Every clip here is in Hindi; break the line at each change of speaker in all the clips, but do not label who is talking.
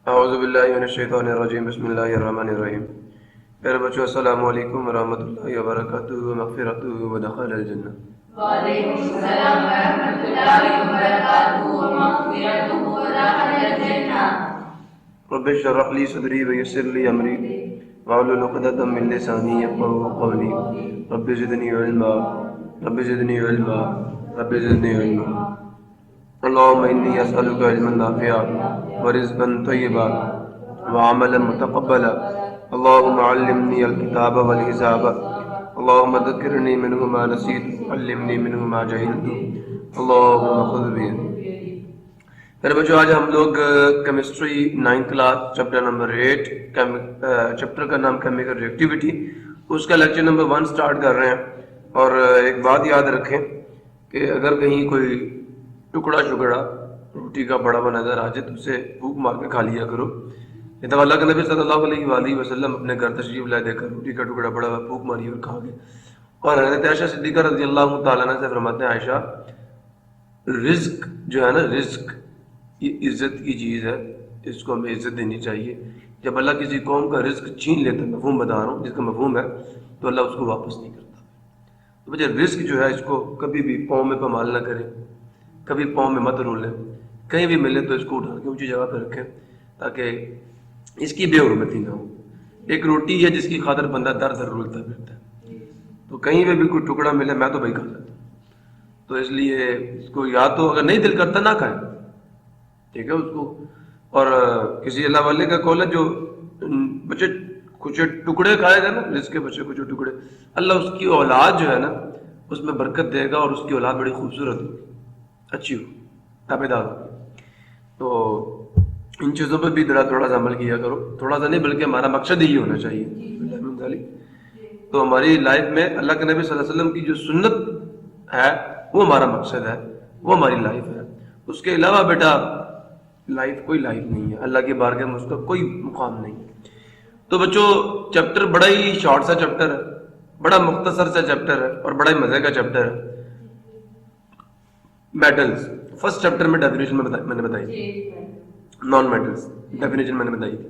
औज़ुबिल्लाहि मिनश्शैतानिर्रजीम बिस्मिल्लाहिर्रहमानिर्रहीम। प्यारे बच्चों, अस्सलामु अलैकुम वरहमतुल्लाहि वबरकातुहू मग़फ़िरतुहू व दख़लल जन्नह।
वालेकुमुस्सलाम वरहमतुल्लाहि वबरकातुहू व मग़फ़िरतुहू व दख़लल जन्नह।
रब्बि इश्रह ली सदरी व यस्सिर ली अमरी वहलुल उक़दतम मिन लिसानी यफ़क़हू क़ौली। Rabbi ज़िदनी इल्मा rabbi ज़िदनी इल्मा rabbi ज़िदनी इल्मा। अल्लाहुम्मा इन्नी अस्अलुका इल्मन नाफ़िअ व रिज़्क़न तय्यबा व अमलन मुतक़ब्बला। अल्लाहुम्मा अल्लिमनी अल-किताब वल हिसाब। अल्लाहुम्मा ज़क्किरनी मिन्हु मा नसीतु अल्लिमनी मिन्हु मा जहिलतु। अल्लाहुम्मा ख़ुज़ बियदी। मेरे बच्चों, आज हम लोग chemistry 9th class chapter number 8 chapter का नाम केमिकल रिएक्टिविटी, उसका लेक्चर नंबर 1 स्टार्ट कर रहे हैं। और एक बात याद रखें कि अगर कहीं कोई टुकड़ा रोटी का बड़ा हुआ नजर आ जाए तो उसे भूख मार के खा लिया करो। ये तो अल्लाह के नबी सल्लल्लाहु अलैहि वसल्लम अपने घर तशरीफ लाए, देखकर रोटी का टुकड़ा बड़ा हुआ भूख मारी और खा गए। और हज़रत आयशा सिद्दीक़ा रज़ियल्लाहु ताला अन्हा से फरमाते हैं, आयशा, रिज्क जो है ना, रिज्क ये इज्जत की चीज़ है, इसको हमें इज्जत देनी चाहिए। जब अल्लाह किसी कौम का रिज्क छीन लेता है, मफहूम बता रहा हूँ, जिसका मफहूम है, तो अल्लाह उसको वापस नहीं करता। तो बच्चे, रिस्क जो है इसको कभी भी पाँव में पमाल ना करें, कभी पाँव में मत रोलें। कहीं भी मिले तो इसको उठा के ऊंची जगह पर रखें ताकि इसकी बेहुरमती ना हो। एक रोटी है जिसकी खातिर बंदा दर दर रोलता फिरता है, तो कहीं पे भी कोई टुकड़ा मिले मैं तो भाई खा लेता। तो इसलिए इसको या तो अगर नहीं दिल करता ना खाए, ठीक है उसको। और किसी अल्लाह वाले का कौल है, जो बच्चे कुछ टुकड़े खाएगा ना, जिसके बच्चे कुछ टुकड़े, अल्लाह उसकी औलाद जो है ना उसमें बरकत देगा और उसकी औलाद बड़ी खूबसूरत होगी, अच्छी हो, ताबेदार होगी। तो इन चीज़ों पर भी थोड़ा सा अमल किया करो, थोड़ा सा नहीं बल्कि हमारा मकसद ही होना चाहिए। तो हमारी लाइफ में अल्लाह के नबी सल्लल्लाहु अलैहि वसल्लम की जो सुन्नत है वो हमारा मकसद है, वो हमारी लाइफ है। उसके अलावा बेटा लाइफ कोई लाइफ नहीं है, अल्लाह की बारगाह में उसका कोई मुकाम नहीं है। तो बच्चों, चैप्टर बड़ा ही शॉर्ट सा चैप्टर है, बड़ा मुख्तसर सा चैप्टर है और बड़ा ही मजे का चैप्टर है। मेटल्स, फर्स्ट चैप्टर में डेफिनेशन मैंने बताई, नॉन मेटल्स डेफिनेशन मैंने बताई थी।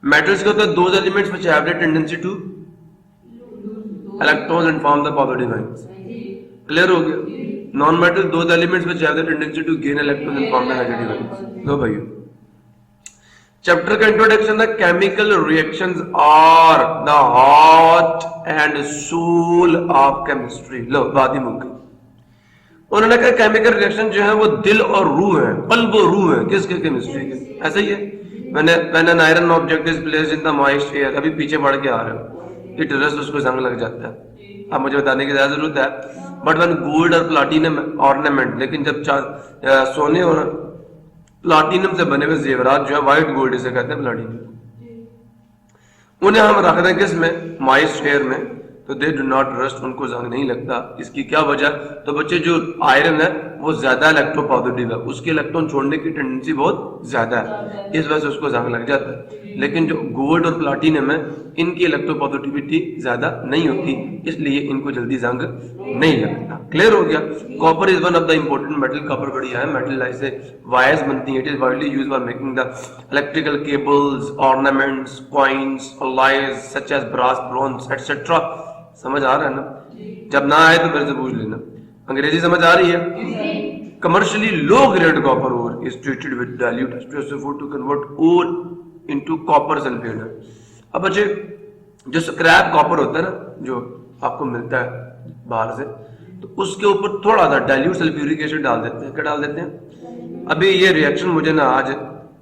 मेटल्स के होता है those elements which have the tendency to electrons and form the positive ions. Clear हो गया? Non metal those elements which have the tendency to gain electrons and form the negative ions. लो भाइयों, चैप्टर का इंट्रोडक्शन है, chemical reactions are the heart and soul of chemistry. लो, बात ही मुक गई। उन्होंने कहा केमिकल रिएक्शन जो है वो दिल और रूह है, कल्ब और रूह है किसके? केमिस्ट्री के। ऐसा ही है, when an iron object is placed in the moist air, अभी पीछे बढ़ के आ रहे हो, इट रस्ट, उसको जंग लग जाता है। अब मुझे बताने की ज्यादा जरूरत है, बट व्हेन गोल्ड और प्लाटिनम ऑर्नामेंट, लेकिन जब सोने और प्लाटिनम से बने हुए जेवरात जो है, व्हाइट गोल्ड इसे कहते हैं, प्लाटिनम, उन्हें हम रख दें किस में? मॉइस्ट एयर में, तो दे डू नॉट रस्ट, उनको जंग नहीं लगता। इसकी क्या वजह? तो बच्चे, जो आयरन है वो ज्यादा इलेक्ट्रोपॉजिटिव है, उसके इलेक्ट्रॉन छोड़ने की टेंडेंसी बहुत ज्यादा है, इस वजह से उसको जंग लग जाता है। लेकिन जो गोल्ड और प्लाटिनम है, इनकी इलेक्ट्रोपॉजिटिविटी ज्यादा नहीं होती, इसलिए इनको जल्दी जंग नहीं लगता। क्लियर हो गया? Copper is one of the important metal. Copper बड़ी अहम मेटल है, इससे वायर्स बनती है। It is widely used for making the electrical cables, ornaments, coins, alloys such as brass, bronze etcetera. समझ आ रहा है ना? जब ना आए तो फिर से पूछ लेना। अंग्रेजी समझ आ रही है? Commercially low grade copper ore is treated with dilute H2SO4 to convert ore into copper sulphate. अब बच्चे, जो स्क्रैप कॉपर होता है ना, जो आपको मिलता है बाहर से, तो उसके ऊपर थोड़ा सा डाइल्यूट सल्फ्यूरिक एसिड डाल देते हैं। क्या डाल देते हैं? अभी ये रिएक्शन मुझे ना आज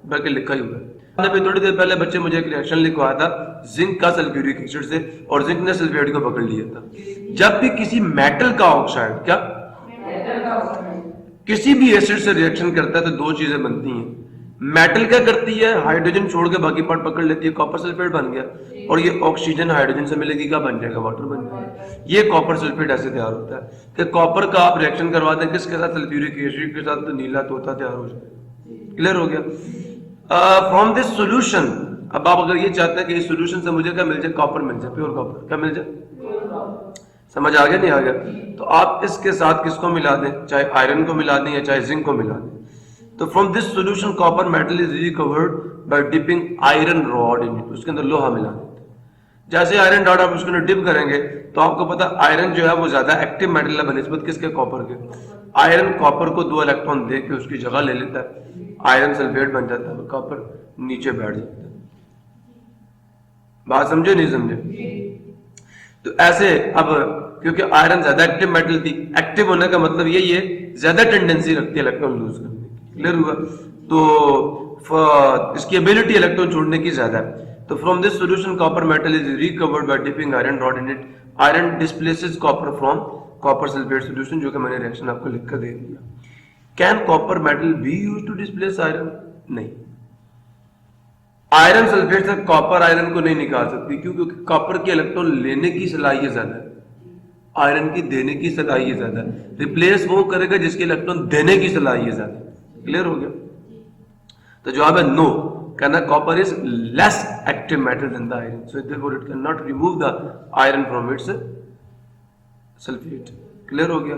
बल्कि लिखा ही हुआ है, अभी थोड़ी देर पहले बच्चे मुझे एक रिएक्शन लिखवाया था जिंक का सल्फ्यूरिक एसिड से, और जिंक ने सल्फेट को पकड़ लिया था। जब भी किसी मेटल का ऑक्साइड, क्या किसी भी एसिड से रिएक्शन करता है तो दो चीजें बनती हैं। मेटल क्या करती है? हाइड्रोजन छोड़ के बाकी पार्ट पकड़ लेती है, कॉपर सल्फेट बन गया। और ये ऑक्सीजन हाइड्रोजन से मिलेगी, क्या बन जाएगा? वाटर बन जाएगा। ये कॉपर सल्फेट ऐसे तैयार होता है कि कॉपर का आप रिएक्शन करवा दें किसके साथ? सल्फ्यूरिक एसिड के साथ, तो नीला तोता तैयार हो जाएगा। क्लियर हो गया? फ्रॉम दिस सोल्यूशन, अब आप अगर ये चाहते हैं कि इस सोल्यूशन से मुझे क्या मिल जाए? कॉपर मिल जाए, प्योर कॉपर। क्या मिल जाए? समझ आ गया नहीं आ गया? तो आप इसके साथ किसको मिला दें, चाहे आयरन को मिला दें या चाहे जिंक को मिला दें, तो from this solution copper metal is recovered by dipping iron rod in it, उसके अंदर लोहा मिला देते हैं। जैसे आयरन रॉड आप उसके अंदर डिप करेंगे तो आपको पता आयरन जो है वो ज्यादा एक्टिव मेटल है बनिस्बत किसके, कॉपर के। आयरन कॉपर को 2 इलेक्ट्रॉन दे के उसकी जगह ले लेता है, आयरन सल्फेट बन जाता है, कॉपर नीचे बैठ जाता है। बात समझे नहीं समझे? तो ऐसे अब क्योंकि आयरन ज्यादा एक्टिव मेटल थी, एक्टिव होने का मतलब यही है ज्यादा टेंडेंसी रखती है इलेक्ट्रॉन लूज करने की, क्लियर हुआ? तो इसकी एबिलिटी इलेक्ट्रॉन छोड़ने की ज्यादा है। तो from this solution copper metal is recovered by dipping iron rod in it, iron displaces copper from copper sulphate solution, जो कि मैंने रिएक्शन आपको लिखकर दे दिया। Can copper metal be used to displace iron? नहीं, आयरन सल्फेट से कॉपर आयरन को नहीं निकाल सकती, क्योंकि कॉपर के इलेक्ट्रॉन लेने की सलाहियत ज्यादा है, आयरन की देने की सलाहियत ज्यादा है। रिप्लेस वो करेगा जिसके इलेक्ट्रॉन देने की सलाहियत ज्यादा है। क्लियर हो गया? तो जवाब है नो, कहना copper is less active metal than the iron, so therefore it can not remove the iron from its sulphate. Clear हो गया?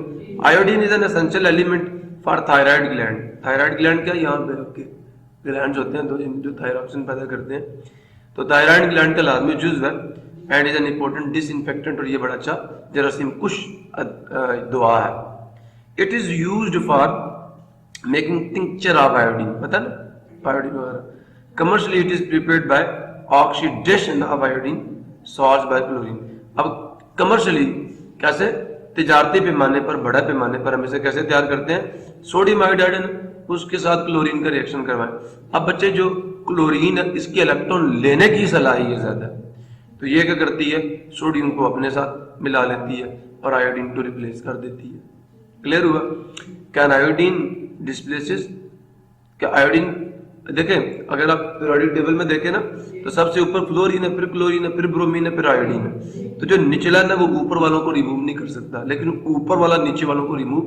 Iodine is an essential element for thyroid gland. Thyroid gland क्या, यहाँ पे आपके ग्लैंड्स होते हैं जो थायरॉक्सिन पैदा करते हैं, तो थायराइड ग्लैंड का लाजमी जुज़्व है and is an important disinfectant, और ये बड़ा अच्छा जरासीम कुश दवा है। It is used for making tincture of iodine, पता ना, आयोडीन वगैरह। Commercially it is prepared by oxidation of iodine salts by chlorine. अब कमर्शियली कैसे, तिजारती पैमाने पर, बड़ा पैमाने पर हम इसे कैसे तैयार करते हैं, सोडियम आयोडाइड उसके साथ क्लोरीन का रिएक्शन करवाएं। अब बच्चे जो क्लोरीन है इसके इलेक्ट्रॉन लेने की सलाहियत ज्यादा है, तो ये क्या करती है, सोडियम को अपने साथ मिला लेती है और आयोडीन को रिप्लेस कर देती है। क्लियर हुआ? कैन आयोडीन डिस्प्लेसेस, क्या आयोडीन, देखें अगर आप पीरियोडिक टेबल में देखें ना तो सबसे ऊपर फ्लोरीन है, फिर क्लोरीन है, फिर ब्रोमीन है, फिर आयोडीन है। तो जो निचला है वो ऊपर वालों को रिमूव नहीं कर सकता, लेकिन ऊपर वाला नीचे वालों को रिमूव,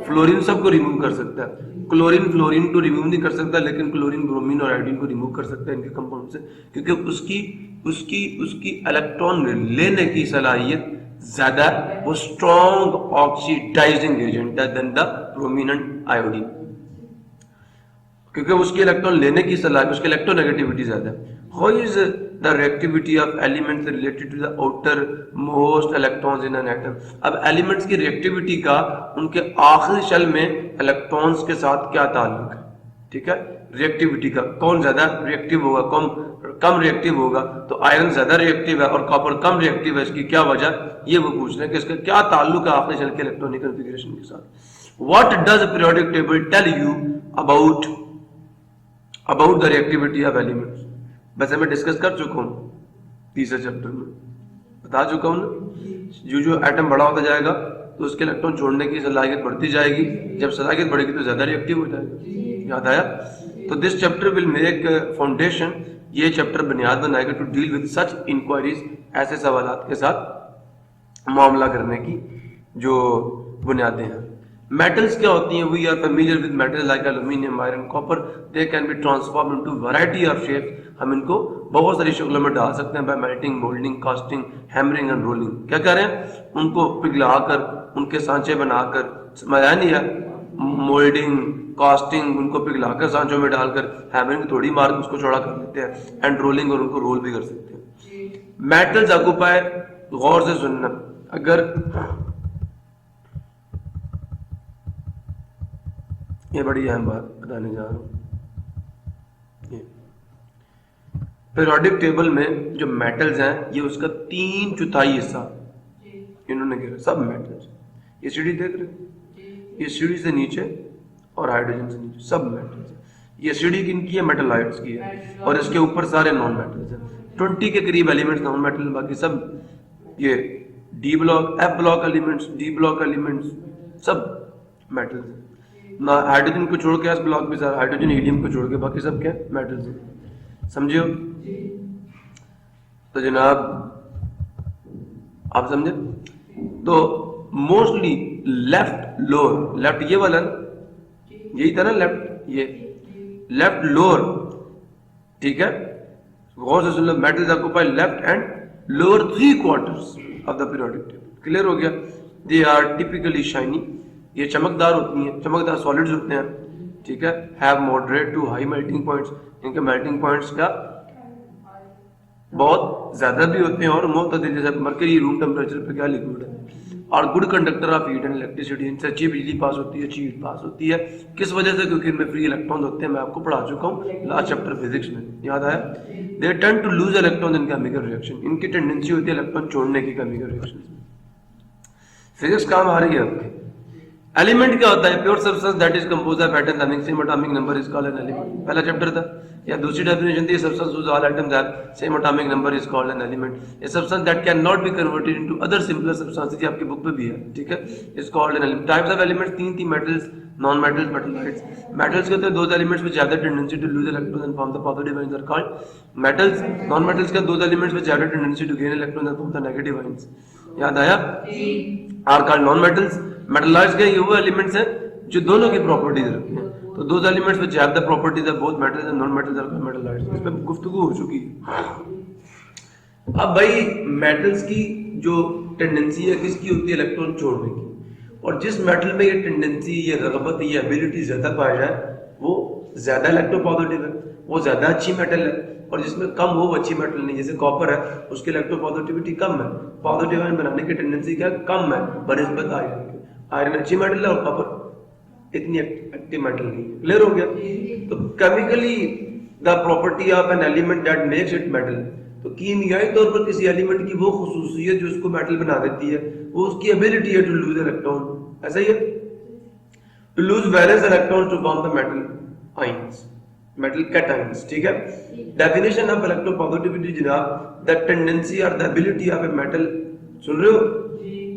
फ्लोरीन सबको रिमूव कर सकता है। क्लोरीन फ्लोरीन को रिमूव नहीं कर सकता, लेकिन क्लोरीन ब्रोमीन और आयोडीन को रिमूव कर सकता है इनके कंपाउंड से, क्योंकि उसकी इलेक्ट्रॉन लेने की सलाहियत ज्यादा, वो स्ट्रॉन्ग ऑक्सीडाइजिंग एजेंट है than the bromine and iodine, क्योंकि उसकी इलेक्ट्रॉन लेने की सलाहियत, उसकी इलेक्ट्रोनेगेटिविटी ज्यादा है। How is the reactivity of elements related to the outer most electrons in an atom? अब एलिमेंट्स की रिएक्टिविटी का उनके आखिरी शेल में इलेक्ट्रॉन्स के साथ क्या ताल्लुक है? ठीक है, रिएक्टिविटी का, कौन ज्यादा रिएक्टिव होगा, कम रिएक्टिव होगा, तो आयरन ज्यादा रिएक्टिव है और कॉपर कम रिएक्टिव है, इसकी क्या वजह, ये वो पूछ रहे हैं कि इसका क्या ताल्लुक है आखिरी शेल के इलेक्ट्रॉनिक कॉन्फ़िगरेशन के साथ। What does periodic table tell you about the reactivity of elements? वैसे मैं डिस्कस कर चुका हूँ तीसरे चैप्टर में, बता चुका हूँ ना, जो एटम बड़ा होता जाएगा तो उसके इलेक्ट्रॉन छोड़ने की सलाहियत बढ़ती जाएगी, जब सलाहियत बढ़ेगी तो ज्यादा रिएक्टिव हो जाएगा। याद आया? तो this chapter will make foundation, ये चैप्टर बुनियाद बनाएगा to deal with such enquiries, ऐसे सवालात के साथ मामला करने की जो बुनियादें हैं। मेटल्स क्या होती हैं? We are familiar with metals like aluminium, iron, copper, they can be transform into variety of shapes. हम इनको बहुत सारी शक्लों में डाल सकते हैं by melting, moulding, casting, hammering and rolling. क्या कह रहे हैं? उनको पिघलाकर, उनके सांचे बनाकर, समझा नहीं है, मोल्डिंग, कास्टिंग, उनको पिघलाकर सांचों में डालकर, हैमरिंग थोड़ी मार उसको चौड़ा कर देते हैं, एंड रोलिंग, और उनको रोल भी कर सकते हैं। मेटल्स ऑक्यूपाई, गौर से सुनना, अगर ये बड़ी अहम बात बताने जा रहा हूं, पीरियोडिक टेबल में जो मेटल्स हैं ये उसका 3/4 हिस्सा इन्होंने गिरा, सब मेटल्स। ये सीढ़ी देख रहे हो, ये सीढ़ी से नीचे और हाइड्रोजन से नीचे सब मेटल्स हैं। ये सीढ़ी किनकी है? मेटलाइट्स की है, और इसके ऊपर सारे नॉन मेटल्स हैं। 20 के करीब एलिमेंट्स नॉन मेटल, बाकी सब ये D block, F block elements, D block elements सब मेटल्स हैं। ना हाइड्रोजन को छोड़ के एस ब्लॉक भी सारा, हाइड्रोजन हीलियम को छोड़ के बाकी सब क्या मेटल्स हैं, समझियो? तो जनाब आप समझे? तो मोस्टली लेफ्ट लोअर, लेफ्ट ये वाला ना, यही था ना लेफ्ट, ये लेफ्ट लोअर, ठीक है, गौर से सुन लो, metals occupy left and lower 3/4 of the periodic table. Clear हो गया? दे आर टिपिकली शाइनी, ये चमकदार होती हैं, चमकदार सॉलिड्स होते हैं, ठीक है, have moderate to high melting points, इनके मेल्टिंग पॉइंट्स का बहुत ज्यादा भी होते हैं और मोतदल, जैसे मरकरी रूम टेम्परेचर पे क्या लिक्विड है, और good conductor of heat and electricity, इनसे अच्छी बिजली पास होती है, अच्छी हीट पास होती है। किस वजह से? क्योंकि इनमें फ्री इलेक्ट्रॉन होते हैं, मैं आपको पढ़ा चुका हूँ लास्ट चैप्टर फिजिक्स में, याद आया। They tend to lose electron in chemical reaction, इनकी टेंडेंसी होती है इलेक्ट्रॉन छोड़ने की केमिकल रिएक्शन में। फिजिक्स काम आ रही है आपके। एलिमेंट क्या होता है? Pure substance that is composed of atoms having same atomic number is called an element, पहला चैप्टर था। या दूसरी डेफिनेशन थी, substance whose all atoms have same atomic number is called an element, a substance that cannot be converted into other simpler substances, ये आपकी बुक में भी है, ठीक है, is called an element। Types of elements तीन थी, metals, non metals, metalloids. Metals के होते हैं those elements which have the tendency to lose electrons and form the positive ions are called metals. Non metals के those elements which have the tendency to gain electrons and form the negative ions, याद आया, are called non metals. Metalloids के ये वो एलिमेंट्स हैं जो दोनों की प्रॉपर्टीज रखते हैं, तो those elements which have the properties of both metals and non metals are called metalloids. इस पे गुफ्तगू हो चुकी है। अब भाई मेटल्स की जो टेंडेंसी है किसकी होती है? इलेक्ट्रॉन छोड़ने की, और जिस मेटल में ये टेंडेंसी, ये रगबत, ये एबिलिटी ज्यादा पाया जाए वो ज्यादा इलेक्ट्रोपॉजिटिव है, वो ज्यादा अच्छी मेटल है, और जिसमें कम हो वो अच्छी मेटल नहीं। जैसे कॉपर है, उसकी इलेक्ट्रोपॉजिटिविटी कम है, पॉजिटिव आयन बनाने की टेंडेंसी क्या कम है बनिस्बत आयरन के। आयरन अच्छी मेटल है और कॉपर इतनी एक्टिव मेटल नहीं है। क्लियर हो गया? तो chemically the property of an element that makes it metal, तो कीमियाई तौर पर किसी एलिमेंट की वो खुसूसियत जो उसको मेटल बना देती है वो उसकी एबिलिटी है टू लूज इलेक्ट्रॉन, ऐसा ही है, to lose valence electron to form the metal ions, metal cations, ठीक है। डेफिनेशन ऑफ इलेक्ट्रोपॉजिटिविटी जनाब, द टेंडेंसी और the ability of a metal, सुन रहे हो,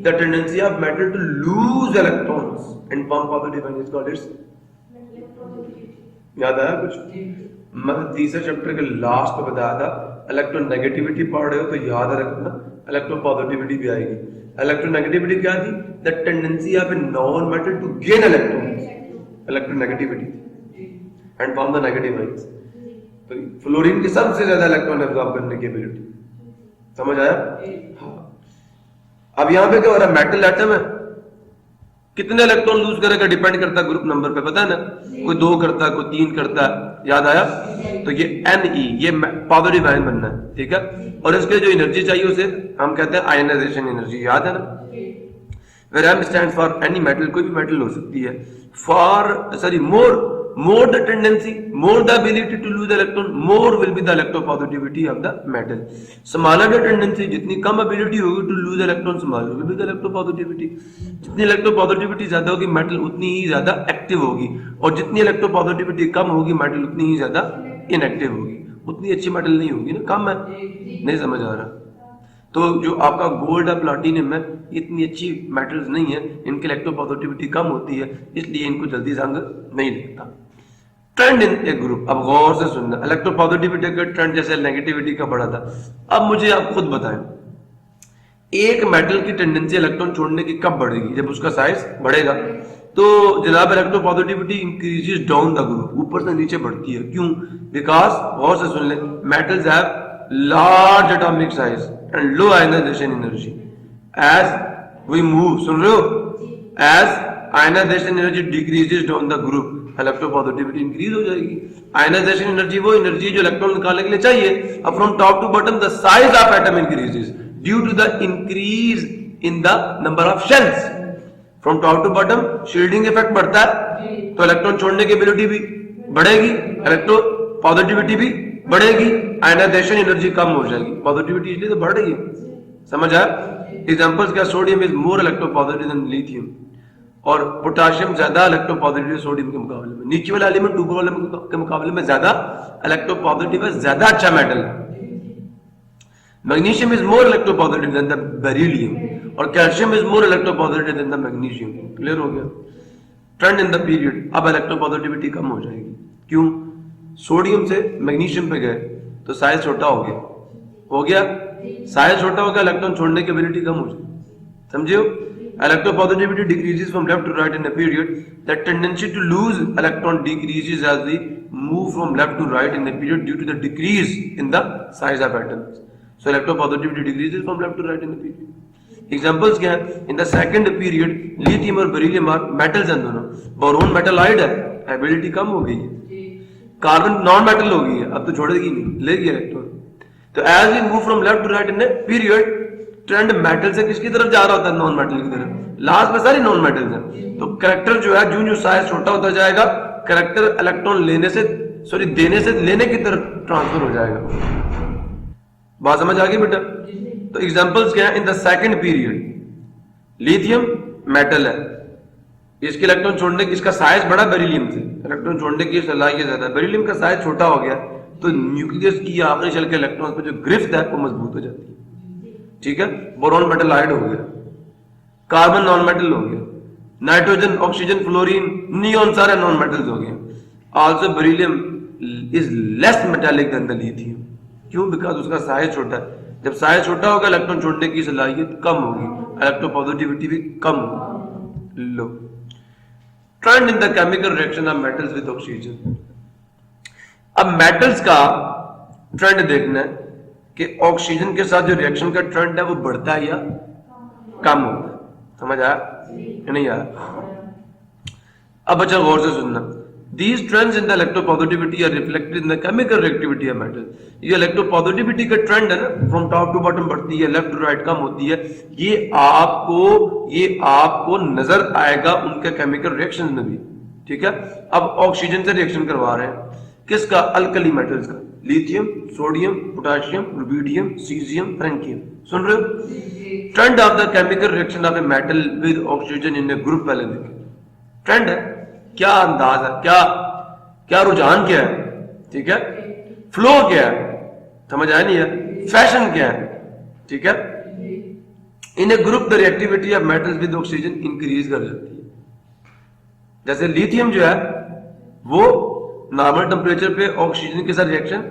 the tendency of metal to lose electrons and form positive ions is called its, याद आया कुछ? मैं तीसरे चैप्टर के लास्ट में बताया था, इलेक्ट्रोनेगेटिविटी पढ़ रहे हो तो याद रखना इलेक्ट्रोपॉजिटिविटी भी आएगी। इलेक्ट्रोनेगेटिविटी क्या थी? The tendency of a non metal to gain electrons, electronegativity and form the negative ions. तो फ्लोरीन की सबसे ज्यादा इलेक्ट्रॉन एब्जॉर्ब करने की एबिलिटी, समझ आया? हाँ। अब यहां पे क्या हो रहा है? मेटल एटम है, कितने इलेक्ट्रॉन लूज करेगा डिपेंड करता है ग्रुप नंबर पे, पता है ना, कोई 2 करता है, कोई 3 करता है, याद आया? तो ये Ne, ये पॉजिटिव आयन बनना है, ठीक है, और इसके जो एनर्जी चाहिए उसे हम कहते हैं आयनाइजेशन एनर्जी, याद है ना। Where M stands for any metal, कोई भी मेटल हो सकती है, more the tendency, more the ability to lose electron, more will be the electropositivity of the metal. Smaller the tendency, जितनी कम ability होगी to lose electron, smaller will be the electropositivity. जितनी electropositivity ज्यादा होगी मेटल उतनी ही ज्यादा एक्टिव होगी, और जितनी electropositivity कम होगी मेटल उतनी ही ज्यादा इनएक्टिव होगी, उतनी अच्छी मेटल नहीं होगी ना, कम है, नहीं समझ आ रहा। तो जो आपका गोल्ड है, प्लैटिनम है, इतनी अच्छी मेटल्स नहीं है, इनकी इलेक्ट्रोपॉजिटिविटी कम होती है, इसलिए इनको जल्दी जंग नहीं लगता। ट्रेंड इन ए ग्रुप, अब गौर से सुनना, इलेक्ट्रोपॉजिटिविटी का ट्रेंड जैसे नेगेटिविटी का बढ़ा था। अब मुझे आप खुद बताएं, एक मेटल की टेंडेंसी इलेक्ट्रॉन छोड़ने की कब बढ़ेगी? जब उसका साइज बढ़ेगा। तो जनाब electropositivity increases down the group, ऊपर से नीचे बढ़ती है। क्यों? बिकॉज, गौर से सुन ले, metals have large atomic size and low ionization energy. As we move, सुन रहे हो? As ionization energy decreases down the group, electropositivity increase हो जाएगी। Ionization energy वो एनर्जी जो इलेक्ट्रॉन निकालने के लिए चाहिए। अब from top to bottom the size of atom increases due to the increase in the number of shells. From top to bottom shielding effect बढ़ता है, तो इलेक्ट्रॉन छोड़ने की एबिलिटी भी बढ़ेगी, इलेक्ट्रोपॉजिटिविटी भी बढ़ेगी, आयनाइजेशन एनर्जी कम हो जाएगी, पॉजिटिविटी इसलिए तो बढ़ रही है, समझ आया? एग्जांपल्स क्या? Sodium is more electropositive then lithium, और पोटेशियम ज्यादा इलेक्ट्रोपॉजिटिव सोडियम के मुकाबले में, नीचे वाला एलिमेंट ऊपर वाले के मुकाबले में ज्यादा इलेक्ट्रोपॉजिटिव है, ज्यादा अच्छा मेटल है। Magnesium is more electropositive than the beryllium, और calcium is more electropositive than the magnesium. Clear हो गया? ट्रेंड इन द पीरियड, अब इलेक्ट्रोपॉजिटिविटी कम हो जाएगी। क्यों? सोडियम से मैग्नीशियम पे गए तो साइज छोटा हो गया, साइज छोटा हो गया, इलेक्ट्रॉन छोड़ने की एबिलिटी कम हो जाएगी, समझियो? Electropositivity decreases from left to right in a period, the tendency to lose electron decreases as we move from left to right in the period due to the decrease in the size of atoms. So electropositivity decreases from left to right in the period. Examples क्या है? In the second period lithium और बेरिलियम आर मेटल्स हैं दोनों, बोरोन मेटल आइड है, एबिलिटी कम हो गई है, कार्बन नॉन मेटल हो गई है, अब तो छोड़ेगी नहीं, लेगी इलेक्ट्रॉन। तो as we move from left to right in a period, trend metal से किसकी तरफ जा रहा होता है? नॉन मेटल की तरफ। लास्ट में सारी नॉन मेटल है। तो कैरेक्टर जो है जो साइज छोटा होता जाएगा, कैरेक्टर इलेक्ट्रॉन देने से लेने की तरफ ट्रांसफर हो जाएगा। बात समझ आ गई बेटा? तो एग्जांपल्स क्या है? In the second period lithium metal है, इसके इलेक्ट्रॉन छोड़ने की, इसका साइज बड़ा बेरिलियम से, इलेक्ट्रॉन छोड़ने की सलाहियत ज्यादा, बेरिलियम का साइज छोटा हो गया तो न्यूक्लियस की आखिरी शेल के इलेक्ट्रॉन पर जो ग्रिफ्ट है वो मजबूत हो जाती है। ठीक है, बोरॉन मेटलाइड हो गया, कार्बन नॉन मेटल हो गया, नाइट्रोजन, ऑक्सीजन, फ्लोरीन, नियॉन सारे नॉन मेटल्स हो गए। Also beryllium is less metallic than the lithium. क्यों? बिकॉज उसका साइज छोटा है। जब साइज छोटा होगा इलेक्ट्रॉन छोड़ने की सलाहियत कम होगी, इलेक्ट्रोपॉजिटिविटी भी कम होगी। लो, trend in the chemical reaction of metals with oxygen. अब मेटल्स का ट्रेंड देखना है कि ऑक्सीजन के साथ जो रिएक्शन का ट्रेंड है वो बढ़ता है या कम होता है। समझ आया या नहीं आया? अब अच्छा गौर से सुनना, These trends in the electropositivity are reflected in the chemical reactivity of metal. ये electropositivity का ट्रेंड है ना, फ्रॉम टॉप टू बॉटम बढ़ती है, लेफ्ट टू राइट कम होती है, ये आपको नजर आएगा उनके केमिकल रिएक्शन में भी। ठीक है, अब ऑक्सीजन से रिएक्शन करवा रहे हैं, किसका? अल्कली मेटल्स का, lithium, sodium, potassium, rubidium, caesium, francium. सुन रहे हो? Trend of the chemical reaction of a metal with oxygen in a group, पहले देखिए ट्रेंड है, क्या अंदाज है, क्या रुझान क्या है? ठीक है, फ्लो क्या है, समझ आया नहीं है? फैशन क्या है? ठीक है, in a group the reactivity of metals with oxygen increase कर जाती है। जैसे लिथियम जो है वो नॉर्मल टेम्परेचर पे ऑक्सीजन के साथ रिएक्शन,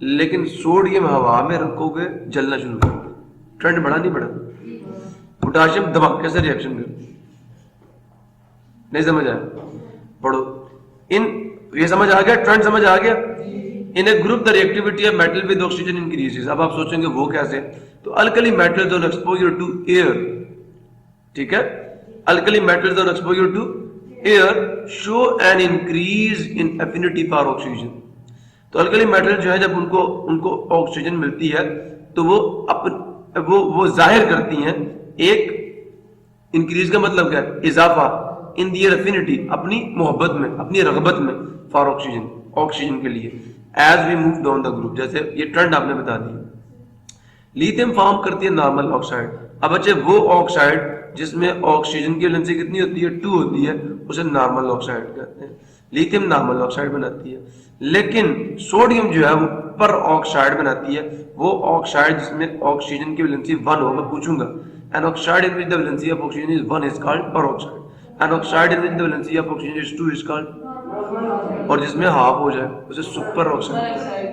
लेकिन सोडियम हवा में रखोगे जलना शुरू करोगे, ट्रेंड बढ़ा नहीं बढ़ा? पोटेशियम धमाके से रिएक्शन कर, नहीं समझ आया? पढ़ो ये समझ आ गया? ट्रेंड समझ आ गया? In a group the reactivity of metal with oxygen increases. अब आप सोचेंगे वो कैसे? तो alkali metals on exposure to air, ठीक है, alkali metals on exposure to air show an increase in affinity for oxygen. तो अल्कली मेटल जो है जब उनको ऑक्सीजन मिलती है तो वो जाहिर करती हैं एक इंक्रीज का मतलब क्या है? इजाफा इन दियर एफिनिटी, अपनी मोहब्बत में, अपनी रगबत में, फॉर ऑक्सीजन, ऑक्सीजन के लिए, as we move down the group. जैसे ये ट्रेंड आपने बता दिया। लिथियम फॉर्म करती है नॉर्मल ऑक्साइड। अब बच्चे वो ऑक्साइड जिसमें ऑक्सीजन की वैलेंसी कितनी होती है? 2 होती है, उसे नॉर्मल ऑक्साइड कहते हैं। लिथियम नॉर्मल ऑक्साइड बनाती है, लेकिन सोडियम जो है वो पर ऑक्साइड बनाती है। वो ऑक्साइड जिसमें ऑक्सीजन की वैलेंसी 1 हो, मैं पूछूंगा, an oxide in which the valency of oxygen is 1 is called peroxide, an oxide in which the valency of oxygen is 2 is called, और जिसमें हाफ हो जाए उसे सुपर ऑक्साइड।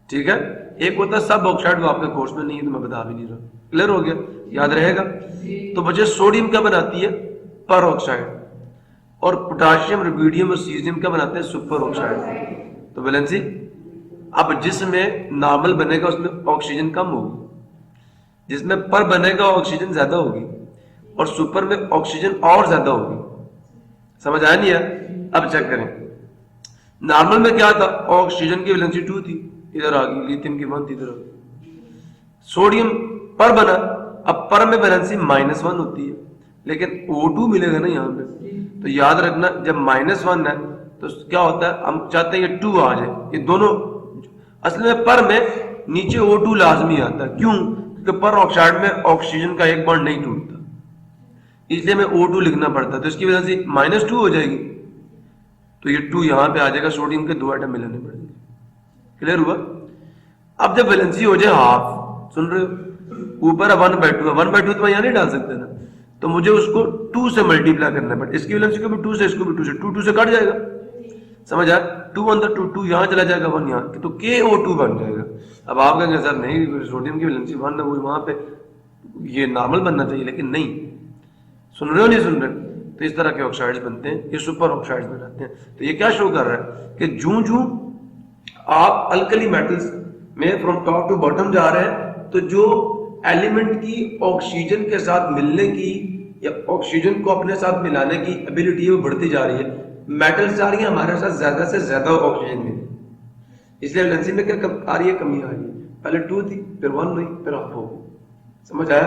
ठीक है, एक होता है सब ऑक्साइड, वो आपके कोर्स में नहीं है तो मैं बता भी नहीं रहा। क्लियर हो गया? याद रहेगा? तो बच्चे सोडियम क्या बनाती है? पर ऑक्साइड, और पोटेशियम, रुबिडियम और सीजियम क्या बनाते हैं? Super oxide. तो वैलेंसी, अब जिसमें नॉर्मल बनेगा उसमें ऑक्सीजन कम होगी, जिसमें पर बनेगा ऑक्सीजन ज्यादा होगी, और सुपर में ऑक्सीजन और ज्यादा होगी। समझ आया नहीं है? अब चेक करें, नॉर्मल में क्या था? ऑक्सीजन की वैलेंसी 2 थी, इधर आ गई, लिथियम की 1 थी, इधर आ गई। सोडियम पर बना, अब पर में वैलेंसी -1 होती है, लेकिन O2 मिलेगा ना यहाँ पे। तो याद रखना, जब -1 है तो क्या होता है? हम चाहते हैं ये 2 आ जाए, ये दोनों असल में पर में नीचे O2 लाजमी आता है। क्यों? क्योंकि पर ऑक्साइड में ऑक्सीजन का एक बॉन्ड नहीं टूटता, इसलिए हमें O2 लिखना पड़ता है। तो इसकी वजह से -2 हो जाएगी, तो ये 2 यहाँ पे आ जाएगा, सोडियम के 2 आइटम मिलाने पड़ेंगे। क्लियर हुआ? अब जब वैलेंसी हो जाए हाफ, सुन रहे हो, ऊपर 1/2 है, 1/2 तो मैं यहाँ नहीं डाल सकते ना, तो मुझे उसको 2 से मल्टीप्लाई करना पड़ेगा। इसकी वैलेंसी को भी 2 से, इसको भी 2 से, 2 से कट जाएगा। समझ आया? 2 1 2 यहाँ चला जाएगा, 1 यहाँ, तो KO2 बन जाएगा। अब आप कहेंगे सर नहीं, सोडियम की वैलेंसी 1 है, वो वहां पे ये नॉर्मल बनना चाहिए, लेकिन नहीं। सुन रहे हो नहीं सुन रहे? तो इस तरह के ऑक्साइड्स बनते हैं, ये सुपर ऑक्साइड्स बनाते हैं। तो ये क्या शो कर रहा है कि जूं आप अल्कली मेटल्स में फ्रॉम टॉप टू बॉटम जा रहे हैं, तो जो एलिमेंट की ऑक्सीजन के साथ मिलने की या ऑक्सीजन को अपने साथ मिलाने की एबिलिटी है वो बढ़ती जा रही है। मेटल्स आ रही है हमारे साथ ज्यादा से ज्यादा ऑक्सीजन में, इसलिए वैलेंसी में क्या आ रही है, कमी आ रही है। पहले 2 थी, फिर 1 हुई, फिर हाफ हो गई। समझ आया?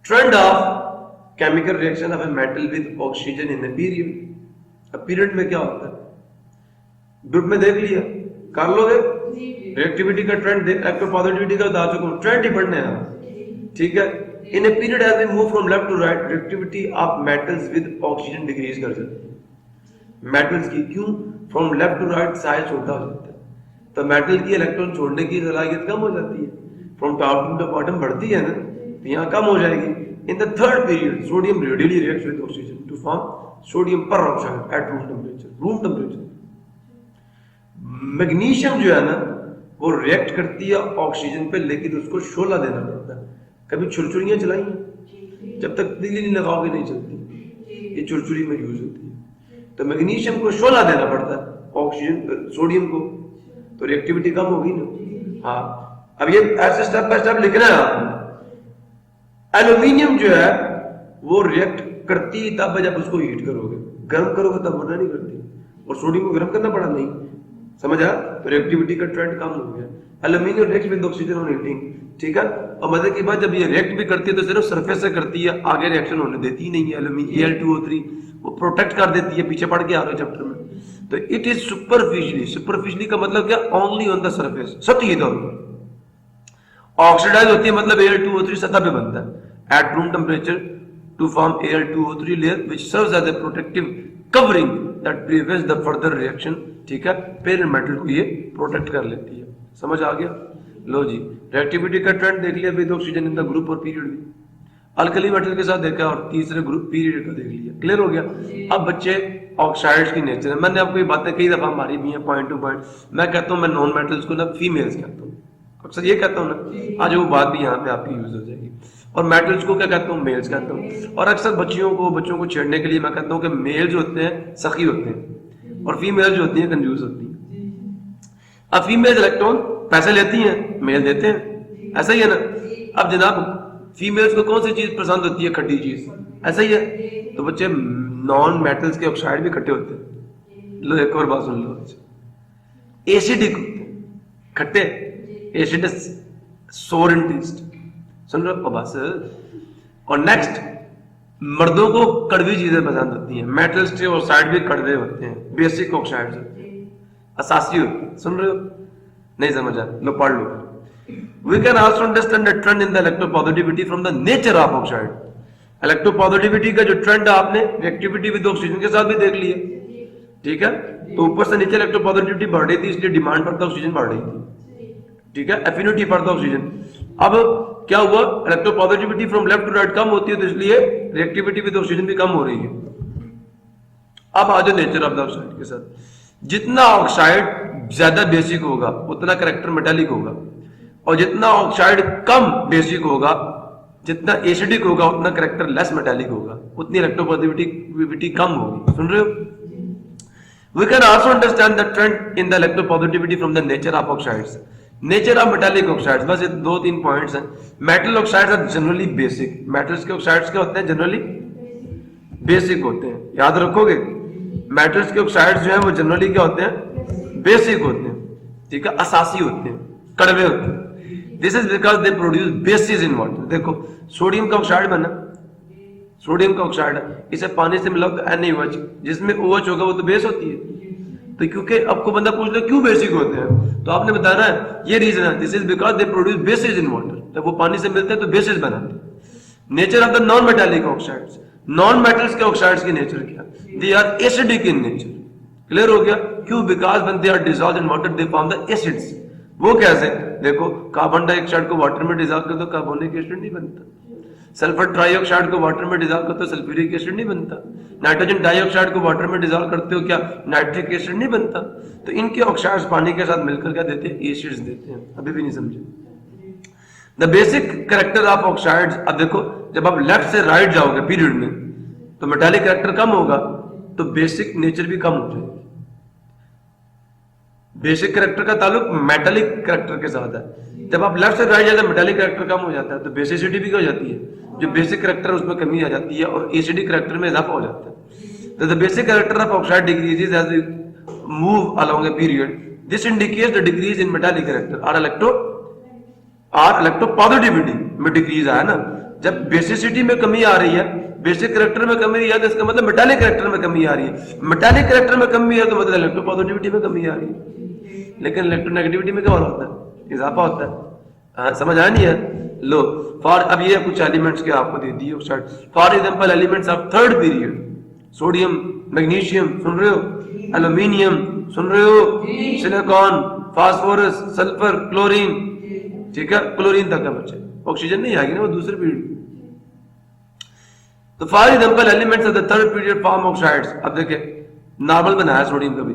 Trend of chemical reaction of a metal with oxygen in a period. अब पीरियड में क्या होता है, ग्रुप में देख लिया, कर लोगे रिएक्टिविटी का ट्रेंड, इलेक्ट्रोपॉजिटिविटी का बता चुका हूं, ट्रेंड ही पढ़ने हैं, ठीक है। In a period as we move from left to right, reactivity of metals with oxygen decrease कर जाती है। मेटल्स की क्यों, from left to right size छोटा हो जाता है, तो मेटल की इलेक्ट्रॉन छोड़ने की सलाहियत कम हो जाती है, फ्रॉम टॉप टू बॉटम बढ़ती है ना, तो यहाँ कम हो जाएगी। In the third period sodium readily reacts with oxygen to form sodium peroxide at room temperature. Magnesium जो है ना वो रिएक्ट करती है ऑक्सीजन पे, लेकिन उसको शोला देना पड़ता है। कभी छुरछुरियां चलाई हैं, जब तक तिली नहीं लगाओगे नहीं चलती, ये छुरछुरी में यूज होती है। तो मैग्नीशियम को शोला देना पड़ता है ऑक्सीजन सोडियम को, तो रिएक्टिविटी कम होगी ना। हाँ, अब ये ऐसे स्टेप बाय स्टेप लिखना है आपको। एल्यूमिनियम जो है वो रिएक्ट करती तब जब उसको हीट करोगे, गर्म करोगे तब वरना नहीं करती, और सोडियम को गर्म करना पड़ा नहीं, समझ आया? तो रिएक्टिविटी का ट्रेंड कम हो गया। Aluminium react with oxygen on heating, ठीक है। और मजे की बात, जब ये रिएक्ट भी करती है तो सिर्फ सरफेस से करती है, आगे रिएक्शन होने देती ही नहीं है। एल्यूमिनियम Al2O3 वो प्रोटेक्ट कर देती है, पीछे पढ़ के आ रहे हो चैप्टर में। तो इट इज सुपरफिशियली, सुपरफिशियली का मतलब क्या, ओनली ऑन द सरफेस, सतही तौर पर। ऑक्सीडाइज होती है मतलब Al2O3 सतह पे बनता है at room temperature to form Al2O3 layer which serves as a protective covering that prevents the further reaction, ठीक है। पेरेंट मेटल को ये प्रोटेक्ट कर लेती है। समझ आ गया? लो जी, रिएक्टिविटी का ट्रेंड देख लिया with oxygen in the group और पीरियड भी, अल्कली मेटल के साथ देखा, और तीसरे ग्रुप पीरियड का देख लिया। क्लियर हो गया? अब बच्चे ऑक्साइड्स की नेचर है, मैंने आपको ये बातें कई दफा मारी भी हैं पॉइंट टू पॉइंट। मैं कहता हूँ, मैं नॉन मेटल्स को ना फीमेल्स कहता हूँ, अक्सर ये कहता हूँ ना, आज वो बात भी यहाँ पे आपकी यूज हो जाएगी। और मेटल्स को क्या कहता हूँ, मेल्स कहता हूँ। और अक्सर बच्चों को छेड़ने के लिए मैं कहता हूँ कि मेल जो होते हैं सखी होते हैं, और फीमेल जो होती है कंजूस होती है। अब फीमेल इलेक्ट्रॉन पैसे लेती हैं, मेल देते हैं, ऐसा ही है ना। अब जनाब फीमेल्स को कौन सी चीज पसंद होती है, खट्टी चीज, ऐसा ही है। तो बच्चे नॉन मेटल्स के ऑक्साइड भी खट्टे होते हैं। लो एक और बात सुन लो, एसिडिक खट्टे, एसिडस, सोर इन टेस्ट, सुन रहे हो बस। और नेक्स्ट, मर्दों को कड़वी चीजें पसंद होती हैं, मेटल्स के ऑक्साइड भी कड़वे होते हैं, बेसिक ऑक्साइड्स होते हैं, असासी होते हैं। सुन रहे हो? नहीं समझा? लो पढ़ लो। We can also understand the trend in the electropositivity from the nature of oxide. Electropositivity का जो ट्रेंड है आपने रिएक्टिविटी विद ऑक्सीजन के साथ भी देख लिया, ठीक है। तो ऊपर से नीचे इलेक्ट्रोपॉजिटिविटी बढ़ रही थी, इसलिए डिमांड पर ऑक्सीजन बढ़ रही थी, ठीक है। एफिनिटी पर ऑक्सीजन। अब क्या हुआ, electropositivity from left to right कम होती है, तो इसलिए रिएक्टिविटी विद ऑक्सीजन भी कम हो रही है। अब आ जाओ नेचर ऑफ द ऑक्साइड के साथ। जितना ऑक्साइड ज्यादा बेसिक होगा उतना करेक्टर मेटालिक होगा, और जितना ऑक्साइड कम बेसिक होगा, जितना एसिडिक होगा, उतना करेक्टर लेस मेटालिक होगा, उतनी इलेक्ट्रोपॉजिटिविटी कम होगी। सुन रहे हो? We can also understand the trend in the electropositivity from the nature of oxides. Nature of metallic oxides, बस ये 2-3 पॉइंट्स हैं। Metal oxides are generally basic. Metals के ऑक्साइड्स क्या होते हैं, जनरली बेसिक होते हैं, याद रखोगे। मेटल्स के ऑक्साइड्स जो हैं वो जनरली क्या होते हैं, बेसिक होते हैं, ठीक है, असासी होते हैं, कड़वे होते हैं। This is because they produce basis in water. देखो सोडियम का ऑक्साइड बना, सोडियम का ऑक्साइड है, इसे पानी से मिलाओ तो NaOH, जिसमें OH होगा वो तो बेस होती है। तो क्योंकि आपको बंदा पूछ लो क्यों बेसिक होते हैं, तो आपने बताना है ये रीजन है, this is because they produce basis in water. जब वो पानी से मिलते हैं तो बेसिस बनाते हैं। Nature of the non metallic oxides, non metals के ऑक्साइड्स की नेचर क्या, they are acidic in nature. Clear हो गया? क्यों? Because when they are dissolved in water they form the acids. वो कैसे? देखो कार्बन डाइऑक्साइड को वाटर में डिसॉल्व कर दो, कार्बोनिक एसिड नहीं बनता। सल्फर ट्राइऑक्साइड को वाटर में डिसॉल्व करते हो, सल्फ्यूरिक एसिड नहीं बनता। नाइट्रोजन डाइऑक्साइड को वाटर में डिसॉल्व करते हो, क्या नाइट्रिक एसिड नहीं बनता। तो इनके ऑक्साइड्स पानी के साथ मिलकर क्या देते हैं, एसिड्स देते हैं। अभी भी नहीं समझे? The basic character of oxides. अब देखो जब आप लेफ्ट से राइट जाओगे पीरियड में तो मेटालिक कैरेक्टर कम होगा, तो बेसिक नेचर भी कम हो जाएगी। बेसिक कैरेक्टर का ताल्लुक मेटालिक कैरेक्टर के साथ है। जब आप लेफ्ट से राइट जाते हैं मेटालिक कैरेक्टर कम हो जाता है, तो बेसिसिटी भी क्या हो जाती है, जो बेसिक करेक्टर उसमें कमी आ जाती है और एसिडिक करेक्टर में इजाफा हो जाता है। तो the basic character of oxide decreases as we move along a period. This indicates the decrease in metallic character. Electropositivity में डिक्रीज आया ना, जब बेसिसिटी में कमी आ रही है, बेसिक करेक्टर में कमी है, तो इसका मतलब मेटालिक करेक्टर में कमी आ रही है। मेटालिक करेक्टर में कमी है तो मतलब इलेक्ट्रोपॉजिटिविटी में कमी आ रही है। लेकिन इलेक्ट्रोनेगेटिविटी में क्या होता है? इजाफा होता है। हाँ, समझ आया नहीं है? लो फॉर, अब ये कुछ एलिमेंट्स के आपको दे दिए oxide. For example elements of third period, sodium, magnesium, सुन रहे हो, एल्यूमिनियम, सुन रहे हो, सिलिकॉन, फास्फोरस, सल्फर, क्लोरीन, ठीक है, क्लोरीन तक है बच्चे, ऑक्सीजन नहीं आएगी ना, वो दूसरे पीरियड। तो for example elements of the third period form oxides. अब देखिए नॉर्मल बनाया सोडियम का भी,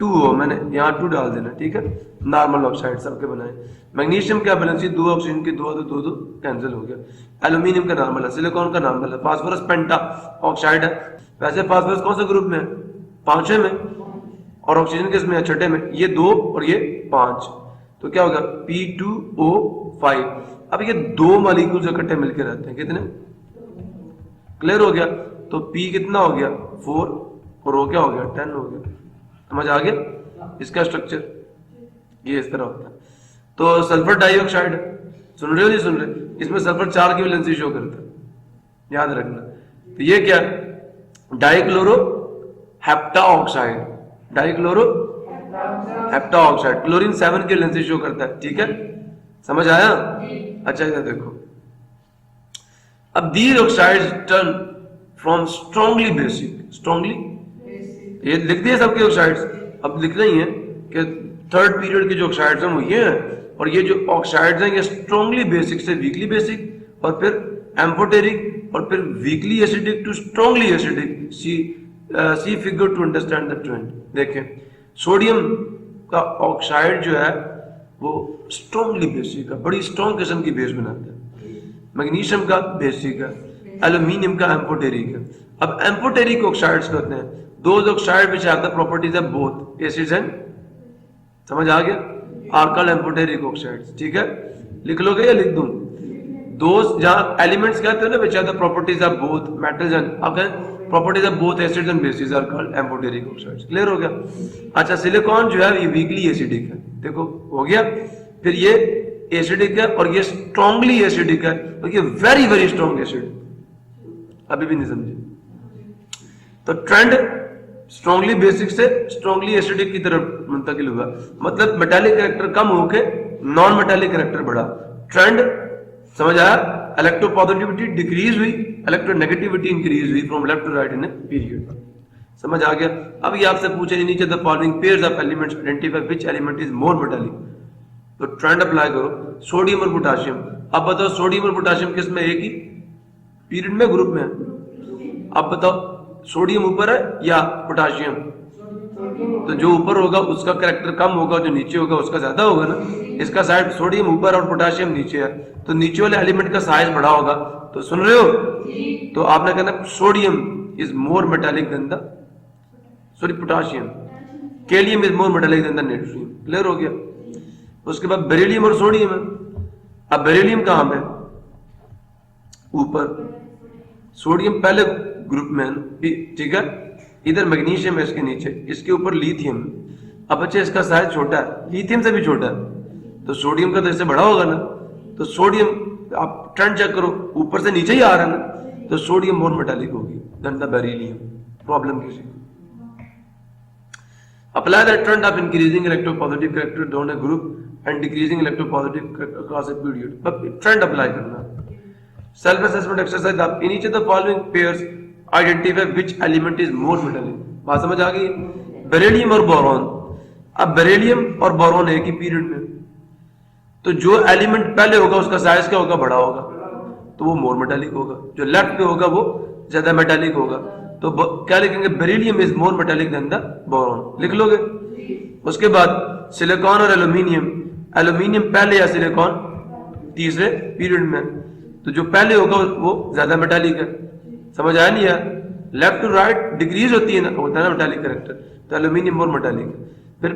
Na2O, मैंने यहाँ 2 डाल देना, ठीक है। नॉर्मल ऑक्साइड सबके बनाए। मैग्नीशियम क्या बैलेंस है, 2 ऑक्सीजन के 2 कैंसिल हो गया। एल्यूमिनियम का नॉर्मल है, सिलिकॉन का नॉर्मल है, फास्फोरस पेंटा ऑक्साइड है। वैसे फास्फोरस कौन से ग्रुप में है? 5वें में, और ऑक्सीजन किस में है? 6ठे में। ये 2 और ये 5, तो क्या होगा? P2O5। अब ये 2 मॉलिक्यूल्स इकट्ठे मिलकर रहते हैं, कितने? क्लियर हो गया? तो P कितना हो गया? 4, और O क्या हो गया? 10 हो गया। समझ आ गया इसका स्ट्रक्चर? ये इस तरह होता है। तो सल्फर डाइऑक्साइड, सुन रहे हो? नहीं सुन रहे? इसमें सल्फर 4 की वैलेंसी शो करता है, याद रखना। तो ये क्या? Dichloro hepta oxide, dichloro hepta oxide. Chlorine 7 की वैलेंसी शो करता है, ठीक है। समझ आया? अच्छा इधर देखो, अब these oxides turn from strongly basic, strongly, ये लिख दिए सबके ऑक्साइड्स। अब लिख रही है कि थर्ड पीरियड के जो ऑक्साइड्स हैं वो ये हैं, और ये जो ऑक्साइड्स हैं ये स्ट्रांगली बेसिक से वीकली बेसिक, और फिर एम्फोटेरिक, और फिर weakly acidic to strongly acidic. See figure to understand the trend. देखें, सोडियम का ऑक्साइड जो है वो स्ट्रांगली बेसिक है, बड़ी स्ट्रांग किस्म की बेस बनाता है। मैग्नीशियम का बेसिक है, एल्यूमिनियम का एम्फोटेरिक है। अब एम्फोटेरिक ऑक्साइड्स कहते हैं those oxide which have the properties of both acids and, समझ आ गया, are called amphoteric oxides, ठीक है। लिख लोगे या लिख दूं? those जहां एलिमेंट्स कहते हैं ना which have the properties of both metals and, अब properties of both acids and bases are called amphoteric oxides। Clear हो गया? अच्छा, सिलिकॉन जो है ये वीकली एसिडिक है, देखो हो गया। फिर ये एसिडिक है और ये स्ट्रांगली एसिडिक है, और ये वेरी वेरी स्ट्रांग एसिड। अभी भी नहीं समझे? तो ट्रेंड स्ट्रांगली बेसिक से स्ट्रांगली एसिडिक की तरफ मुंतकिल हुआ, मतलब मेटालिक कैरेक्टर कम होके नॉन मेटालिक कैरेक्टर बढ़ा। ट्रेंड समझ आया? इलेक्ट्रोपॉजिटिविटी डिक्रीज हुई, इलेक्ट्रोनेगेटिविटी इंक्रीज हुई from left to right in a period. समझ आ गया? अब ये आपसे पूछे नीचे the following pairs of elements identify which element is more metallic. तो ट्रेंड अप्लाई करो, सोडियम और पोटाशियम। अब बताओ सोडियम और पोटाशियम किस में? एक ही पीरियड में, ग्रुप में। अब बताओ सोडियम ऊपर है या पोटाशियम? तो जो ऊपर होगा उसका कैरेक्टर कम होगा, जो नीचे होगा उसका ज्यादा होगा ना। इसका साइड सोडियम ऊपर और पोटाशियम नीचे है, तो नीचे वाले एलिमेंट का साइज बड़ा होगा। तो सुन रहे हो? तो आपने कहना sodium is more metallic than the, sorry potassium, kalium is more metallic than the nitrogen. Clear हो गया? उसके बाद बेरिलियम और सोडियम है। अब बेरिलियम कहां पे? ऊपर, सोडियम पहले ग्रुप में, ठीक है। इधर मैग्नीशियम है इसके नीचे, इसके ऊपर लिथियम। अब बच्चे इसका साइज छोटा है, लिथियम से भी छोटा है, तो सोडियम का तो इससे बड़ा होगा ना। तो सोडियम, आप ट्रेंड चेक करो, ऊपर से नीचे ही आ रहा है ना, तो सोडियम मोर मेटालिक होगी देन द बेरिलियम। प्रॉब्लम किसी को? Apply the trend of increasing electropositive character down a group and decreasing electropositive across a period. Trend apply करना। Self assessment exercise of in each of the following pairs identify which element is more metallic. बात समझ आ गई? बेरिलियम और बोरॉन। अब बेरिलियम और बोरॉन एक ही पीरियड में, तो जो एलिमेंट पहले होगा उसका साइज क्या होगा? बड़ा होगा, तो वो मोर मेटालिक होगा। जो लेफ्ट पे होगा वो ज्यादा मेटालिक होगा। तो क्या लिखेंगे? Beryllium is more metallic than the boron. लिख लोगे? उसके बाद सिलिकॉन और एल्यूमिनियम। एल्यूमिनियम पहले या सिलिकॉन तीसरे पीरियड में, तो जो पहले होगा वो ज्यादा मेटालिक है। समझ आया नहीं यार? लेफ्ट टू राइट डिक्रीज होती है ना, होता है ना मेटालिक कैरेक्टर, तो एल्यूमिनियम मोर मेटालिक है। फिर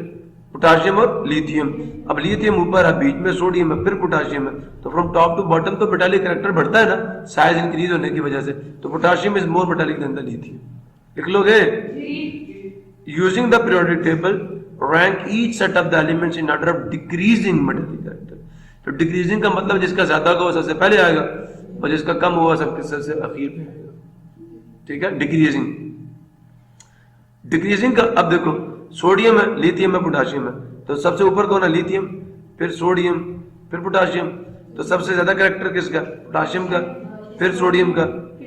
पोटाशियम और लिथियम। अब लिथियम ऊपर है, बीच में सोडियम है, फिर पोटाशियम है, तो फ्रॉम टॉप टू बॉटम तो मेटालिक कैरेक्टर बढ़ता है ना, साइज इंक्रीज होने की वजह से। तो potassium is more metallic than the lithium. लिख लोगे? Using the periodic table rank each set of the elements in order of decreasing metallic character. तो डिक्रीजिंग का मतलब जिसका ज्यादा होगा वो सबसे पहले आएगा और जिसका कम होगा सबसे अखीर में आएगा। ठीक है, डिक्रीजिंग। डिक्रीजिंग का अब देखो, सोडियम है, लिथियम है, पोटाशियम है, तो सबसे ऊपर कौन है? लिथियम, फिर सोडियम, फिर पोटाशियम। तो सबसे ज्यादा कैरेक्टर किसका? पोटाशियम का, फिर सोडियम का,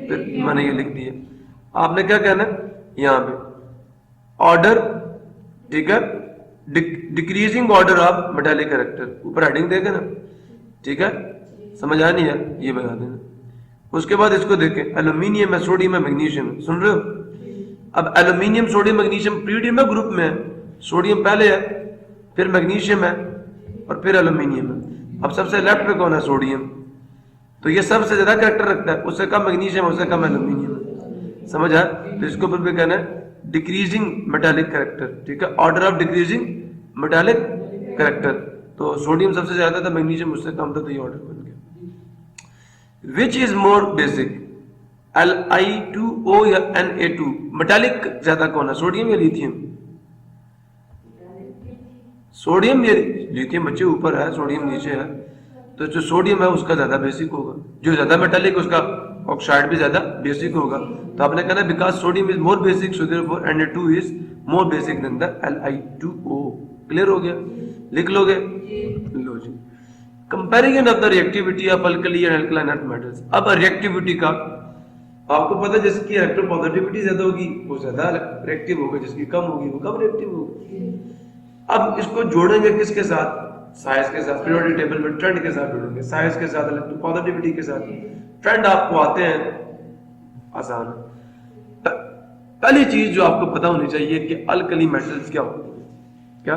फिर मैंने ये लिख दिया। आपने क्या कहना यहाँ पे? ऑर्डर, ठीक है, decreasing order of metallic character, ऊपर हेडिंग देगा ना, ठीक है, समझ आ नहीं यार, ये बता देना। उसके बाद इसको देखें, एल्यूमिनियम है, सोडियम है, मैग्नीशियम है, सुन रहे हो? अब एल्यूमिनियम, सोडियम, मैग्नीशियम पीरियड में ग्रुप में है, सोडियम पहले है, फिर मैग्नीशियम है और फिर एल्यूमिनियम है। अब सबसे लेफ्ट पे कौन है? सोडियम। तो ये सबसे ज्यादा कैरेक्टर रखता है, उससे कम मैग्नीशियम, उससे कम एल्यूमिनियम है। समझ आया? तो इसको ऊपर पे कहना है डिक्रीजिंग मेटालिक कैरेक्टर। ठीक है, order of decreasing metallic character. तो सोडियम सबसे ज्यादा था, मैग्नीशियम उससे कम था, तो ये ऑर्डर बन गया। Which is more basic, Li2O या Na2? मेटालिक ज्यादा कौन है, सोडियम या लिथियम? सोडियम या लिथियम? बच्चे ऊपर है, सोडियम नीचे है, तो जो सोडियम है उसका ज्यादा बेसिक होगा, जो ज्यादा मेटालिक उसका ऑक्साइड भी ज्यादा बेसिक होगा। तो आपने कहना because sodium is more basic, so therefore Na2 is more basic than the Li2O। Clear हो गया? लिख लोगे? लो जी। Comparison of the reactivity of alkali and alkaline earth metals. अब रिएक्टिविटी का आपको पता है, जिसकी इलेक्ट्रोपॉजिटिविटी ज्यादा होगी वो ज्यादा रिएक्टिव होगा, जिसकी कम होगी वो कम रिएक्टिव होगा। अब इसको जोड़ेंगे किसके साथ? साइज के साथ। पीरियोडिक टेबल में ट्रेंड के साथ जोड़ेंगे, साइज के साथ, इलेक्ट्रोपॉजिटिविटी के साथ। ट्रेंड आपको आते हैं, आसान है। पहली चीज जो आपको पता होनी चाहिए कि अल्कली मेटल्स क्या होते हैं। क्या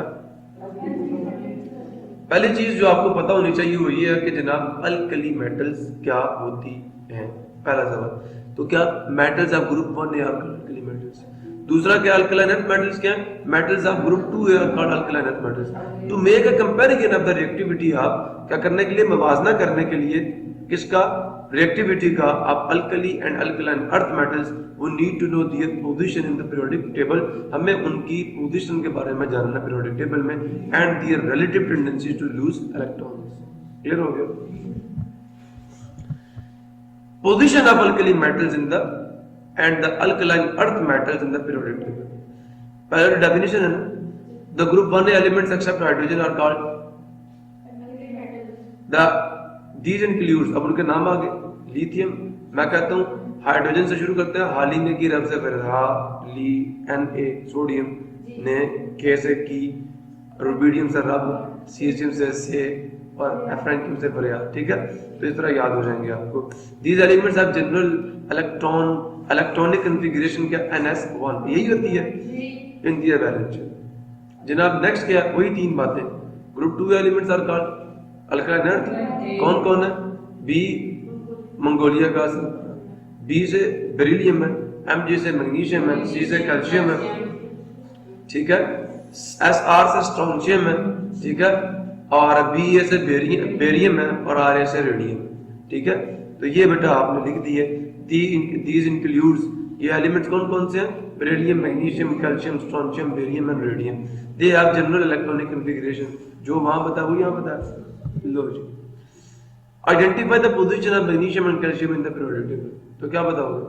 पहली चीज जो आपको पता होनी चाहिए वो ये है कि जनाब अल्कली मेटल्स क्या होती हैं। पहला सवाल, तो क्या मेटल्स ऑफ ग्रुप 1 है अल्कली मेटल्स? दूसरा क्या अल्कलाइन अर्थ मेटल्स क्या है? मेटल्स ऑफ ग्रुप 2 है called alkaline earth metals. To make a comparison of the reactivity, आप क्या करने के लिए? मवाजना करने के लिए किसका? रिएक्टिविटी का। आप alkali and alkaline earth metals, वो need to know their position in the periodic table. हमें उनकी पोजीशन के बारे में जानना पीरियोडिक टेबल में, and their relative tendency to lose electrons. Clear हो गया? Position of alkali metals in the and the alkaline earth metals in the periodic table. पहले definition है ना, the group 1 elements except hydrogen are called the these includes, अब उनके नाम आ गए। लिथियम, मैं कहता हूँ हाइड्रोजन से शुरू करते हैं, हाली की रब से, फिर हा ली Na, सोडियम ने के से की, रुबिडियम से रब, सीजियम से और एफ्रेंकियम से बरिया। ठीक है, तो इस तरह याद हो जाएंगे आपको। These elements have general electronic configuration क्या? NS1 यही होती है इन दियर वैलेंस। जनाब नेक्स्ट क्या? वही तीन बातें। Group 2 elements are called alkaline earth. कौन कौन है? बी मंगोलिया का, बी से बेरिलियम है, Mg से मैग्नीशियम है, C से कैल्शियम है, ठीक है, Sr से स्ट्रोंशियम है, ठीक है, और Ba से बेरियम है, और Ra से रेडियम। ठीक है, तो ये बेटा आपने लिख दिए। दीज इंक्लूड्स, ये एलिमेंट्स कौन कौन से हैं? Beryllium, magnesium, calcium, strontium, barium and radium. They have general electronic configuration, जो वहां बता वो यहाँ बता। लो जी, identify the position of magnesium and calcium in the periodic table. तो क्या बताओगे?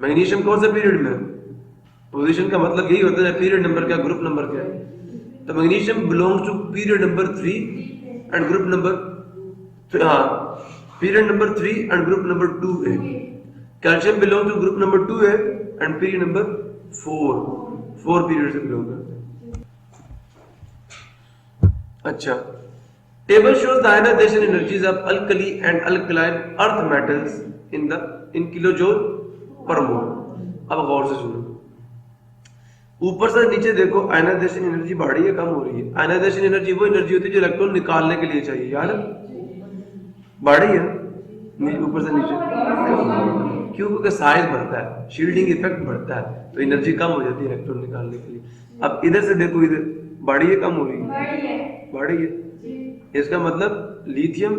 मैग्नीशियम कौन से पीरियड में? पोजीशन का मतलब यही होता है पीरियड नंबर क्या, ग्रुप नंबर क्या है। तो magnesium belongs to period number 3 and group number, period number 3 and group number 2A। Calcium belong to group number 2A and period number 4 period से बिलोंग करते हैं। अच्छा, table shows the ionisation energies of alkali and alkaline earth metals in kilojoule per mole. अब गौर से सुनो, ऊपर से नीचे देखो, आयनाइजेशन एनर्जी बढ़ रही है कम हो रही है? आयनाइजेशन एनर्जी वो एनर्जी होती है जो इलेक्ट्रॉन निकालने के लिए चाहिए, यार बढ़ रही है ऊपर से नीचे। क्यों? क्योंकि साइज बढ़ता है, शील्डिंग इफेक्ट बढ़ता है, तो एनर्जी कम हो जाती है इलेक्ट्रॉन निकालने के लिए। अब इधर से देखो, इधर बढ़ी है कम हो रही है? बढ़ी है। इसका मतलब लिथियम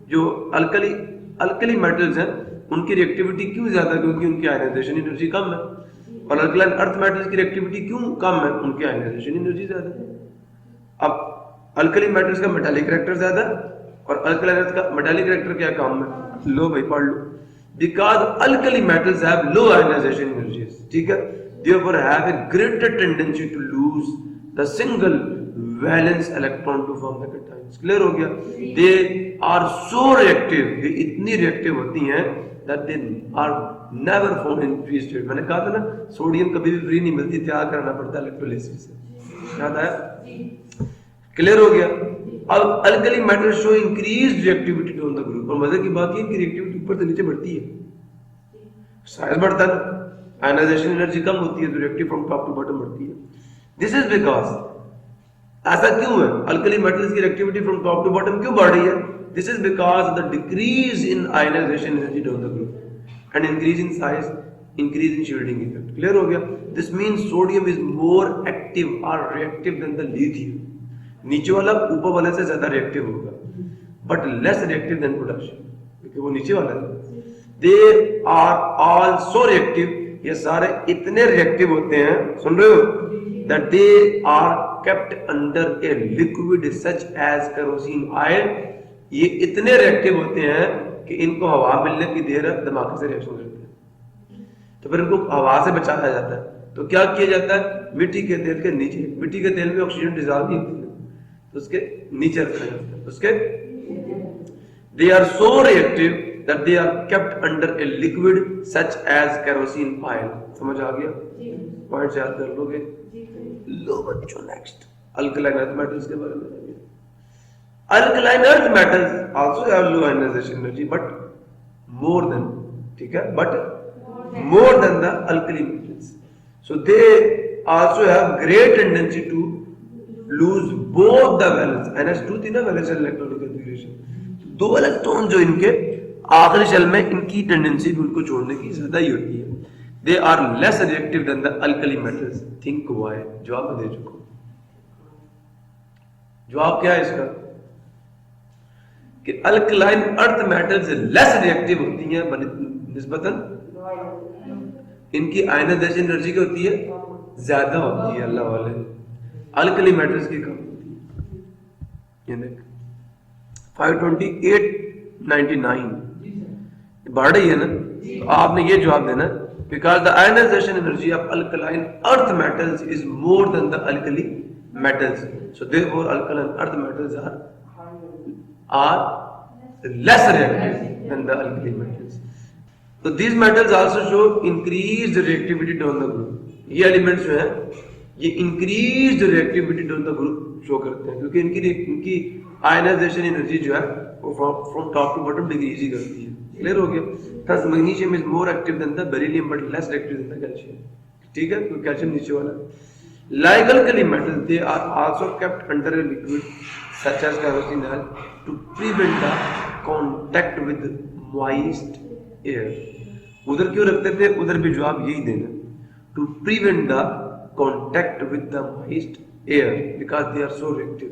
जो अल्कली मेटल्स हैं उनकी रिएक्टिविटी क्यों ज्यादा? क्योंकि उनकी आयनाइजेशन एनर्जी कम है। और अल्कलाइन अर्थ मेटल्स की रिएक्टिविटी क्यों कम है? उनकी आयनाइजेशन एनर्जी ज्यादा है। अब अल्कली मेटल्स का मेटालिक कैरेक्टर ज्यादा और अल्कलाइन अर्थ का मेटालिक कैरेक्टर क्या काम है? लो भाई पढ़ लो। Because alkali metals have low ionisation energies, ठीक है, therefore have a greater tendency to lose the single valence electron to form the cations। Clear हो गया? They are so reactive, ये इतनी रिएक्टिव होती हैं that they are never found in free state। मैंने कहा था ना, सोडियम कभी भी फ्री नहीं मिलती, त्याग करना पड़ता है इलेक्ट्रोलिसिस से। याद आया? क्लियर हो गया? अब alkali metal show increase reactivity on the group. और मजे की बात है कि रिएक्टिविटी ऊपर से नीचे बढ़ती है, साइज बढ़ता है ना, आयनाइजेशन एनर्जी कम होती है तो reactive from top to bottom बढ़ती है। दिस इज बिकॉज, ऐसा क्यों है? अल्कली मेटल्स की reactivity from top to bottom क्यों बढ़ रही है? This is because the decrease in ionisation energy down the group and increase in size, increase in shielding effect. Clear हो गया? This means sodium is more active और रिएक्टिव देन द लिथियम। नीचे वाला ऊपर वाले से ज्यादा रिएक्टिव होगा, but less reactive than potassium, क्योंकि वो नीचे वाला है। They are all so reactive, ये सारे इतने रिएक्टिव होते हैं, सुन रहे हो, that they are kept under a liquid such as kerosene oil। ये इतने रिएक्टिव होते हैं कि इनको हवा मिलने की देर है, दिमाग से रिएक्शन करते हैं, तो फिर इनको हवा से बचाया जाता है। तो क्या किया जाता है? मिट्टी के तेल के नीचे, मिट्टी के तेल में ऑक्सीजन डिसॉल्व नहीं होती है, तो उसके नीचे रखा जाता है। उसके they are so reactive that they are kept under a liquid such as kerosene oil। समझ आ गया? पॉइंट याद कर लोगे? लो बच्चों, नेक्स्ट अल्कलाइन अर्थ मेटल्स के बारे में जानिए। Alkaline earth metals also have low ionisation energy but more than, ठीक है, but more than the alkali metals. So they also have great tendency to lose both the valence. NH2 थी ना, वैलेंस इलेक्ट्रॉनिक कन्फिगरेशन, दो इलेक्ट्रॉन जो इनके आखिरी शेल में, इनकी टेंडेंसी भी उनको छोड़ने की ज्यादा ही होती है। They are less reactive than the alkali metals. Think why? जवाब मैं दे चुका हूं। जवाब क्या है इसका? कि alkaline earth metals less reactive होती हैं निस्बतन, इनकी आयनाइजेशन एनर्जी क्या होती है? ज्यादा होती है। अल्लाह वाले अल्कली मेटल्स की कम होती है। ये देख 52899 बढ़ रही है ना, तो आपने ये जवाब देना, because the ionization energy of alkaline earth metals is more than the alkali metals, so therefore alkaline earth metals are less reactive than the alkali metals. तो these metals also show increased reactivity down the group. ये एलिमेंट्स जो है ये increased reactivity down the group show करते हैं, क्योंकि इनकी आयनाइजेशन एनर्जी जो है वो from top to bottom decrease ही करती है। क्लियर हो गया? Thus magnesium is more active than the beryllium but less active than the calcium, ठीक है, क्योंकि कैल्शियम नीचे वाला है। Like alkali metals they are also kept under a liquid such as kerosene oil to prevent the contact with moist air. उधर क्यों रखते थे? उधर भी जवाब यही देना, to prevent the contact with the moist air because they are so reactive.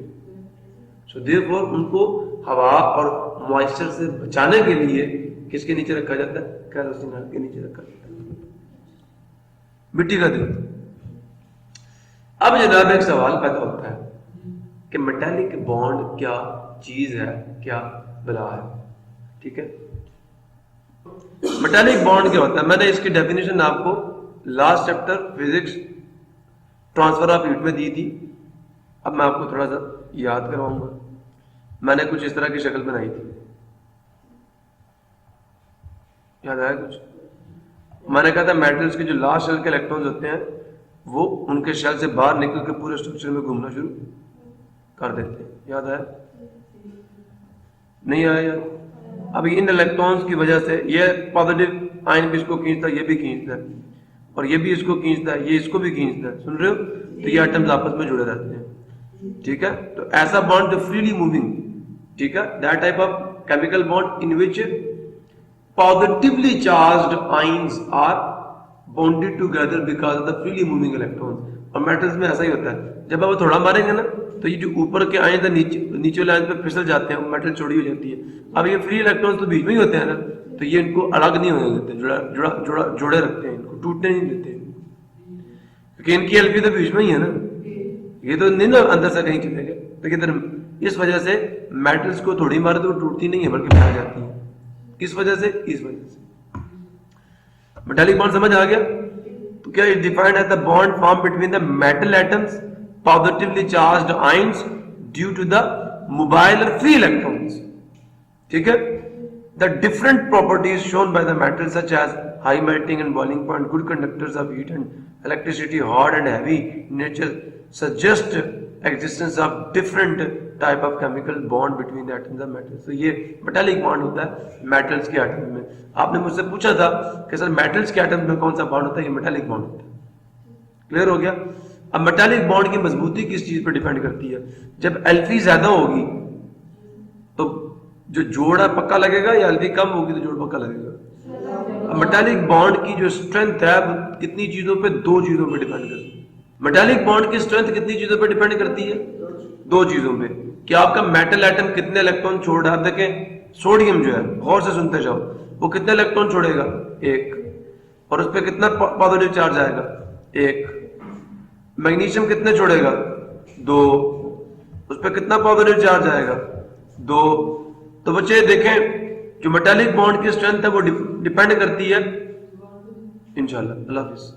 So therefore उनको हवा और मॉइस्चर से बचाने के लिए किसके नीचे रखा जाता है? केरोसिन ऑयल के नीचे रखा जाता है। मिट्टी का तेल। अब जनाब एक सवाल पैदा होता है कि मेटालिक बॉन्ड क्या चीज है, क्या बला है, ठीक है। मेटालिक बॉन्ड क्या होता है? मैंने इसकी डेफिनेशन आपको last chapter physics transfer of heat में दी थी। अब मैं आपको थोड़ा सा याद करवाऊंगा। मैंने कुछ इस तरह की शक्ल बनाई थी, याद आया कुछ? मैंने कहा था मेटल्स के जो लास्ट शेल के इलेक्ट्रॉन्स होते हैं वो उनके शेल से बाहर निकल के पूरे स्ट्रक्चर में घूमना शुरू कर देते हैं। याद आया? नहीं आया यार? अब इन इलेक्ट्रॉन्स की वजह से ये पॉजिटिव आयन भी इसको खींचता है, ये भी खींचता है, और ये भी इसको खींचता है, ये इसको भी खींचता है। सुन रहे हो? तो ये एटम्स आपस में जुड़े रहते हैं, ठीक है। तो ऐसा बॉन्ड जो फ्रीली मूविंग, ठीक है, that type of chemical bond in which positively charged ions are bonded together because of the freely moving electrons. और मेटल्स में ऐसा ही होता है, जब आप थोड़ा मारेंगे ना तो ये जो ऊपर के आयन नीचे वाले आयन पे फिसल जाते हैं, वो मेटल चौड़ी हो जाती है। अब ये फ्री इलेक्ट्रॉन्स तो बीच में ही होते हैं ना, तो ये इनको अलग नहीं होने देते, जुड़े रखते हैं, इनको टूटने नहीं देते, क्योंकि इनकी एलपी तो बीच में ही है ना, ये तो नहीं ना अंदर से कहीं चले गए। तो किधर, इस वजह से मेटल्स को थोड़ी मारे तो टूटती नहीं है बल्कि फैल जाती है। किस वजह से? इस वजह से। मेटालिक बॉन्ड समझ आ गया? तो क्या it defined as the bond formed between the metal atoms positively charged ions due to the mobile और फ्री इलेक्ट्रॉन्स। ठीक है। The different properties shown by the metal such as high melting and boiling point, good conductors of heat and electricity, hard and heavy nature suggest existence of different type of chemical bond between the atoms of metals। तो ये मेटालिक बॉन्ड होता है मेटल्स के एटम में। आपने मुझसे पूछा था कि सर मेटल्स के एटम में कौन सा बॉन्ड होता है? ये मेटालिक बॉन्ड होता है। क्लियर हो गया? अब मेटालिक बॉन्ड की मजबूती किस चीज पर डिपेंड करती है? जब एल्फी ज्यादा होगी तो जो जोड़ है पक्का लगेगा, या एल्फी कम होगी तो जोड़ पक्का लगेगा। अब मेटालिक बॉन्ड की जो स्ट्रेंथ है वो कितनी चीजों पे? दो चीजों पे डिपेंड करती है। मेटालिक बॉन्ड की स्ट्रेंथ कितनी चीजों पे डिपेंड करती है? दो चीजों पे। कि आपका मेटल एटम कितने इलेक्ट्रॉन छोड़ रहा है। आप देखें सोडियम जो है, गौर से सुनते जाओ, वो कितने इलेक्ट्रॉन छोड़ेगा? एक। और उस पर कितना पॉजिटिव चार्ज आएगा? एक। मैग्नीशियम कितने छोड़ेगा? दो। उस पर कितना पॉजिटिव चार्ज आएगा? दो। तो बच्चे देखें जो मेटालिक बॉन्ड की स्ट्रेंथ है वो डिपेंड करती है, इंशाल्लाह अल्लाह हाफिज़,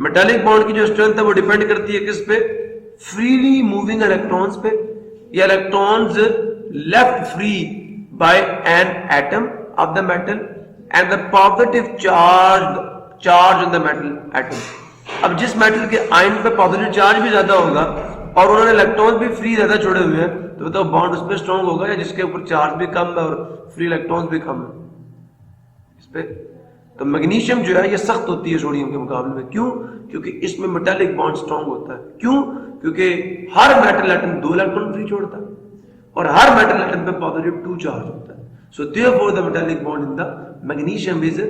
मेटालिक बॉन्ड की जो स्ट्रेंथ है वो डिपेंड करती है किस पे? फ्रीली मूविंग इलेक्ट्रॉन्स पे, या electrons left free by an atom of the metal and the positive charge on the metal atom. अब जिस मेटल के आयन पे पॉजिटिव चार्ज भी ज्यादा होगा और उन्होंने इलेक्ट्रॉन्स भी फ्री ज्यादा छोड़े हुए हैं, तो बताओ बॉन्ड उस पर स्ट्रॉन्ग होगा, या जिसके ऊपर चार्ज भी कम है और फ्री इलेक्ट्रॉन्स भी कम है इस पे? तो मैग्नीशियम जो है ये सख्त होती है सोडियम के मुकाबले में। क्यों? क्योंकि इसमें मेटालिक बॉन्ड स्ट्रॉन्ग होता है। क्यों? क्योंकि हर मेटल एटम 2 इलेक्ट्रॉन फ्री छोड़ता है और हर मेटल एटम पे पॉजिटिव 2 चार्ज होता है। So therefore the metallic bond in the magnesium is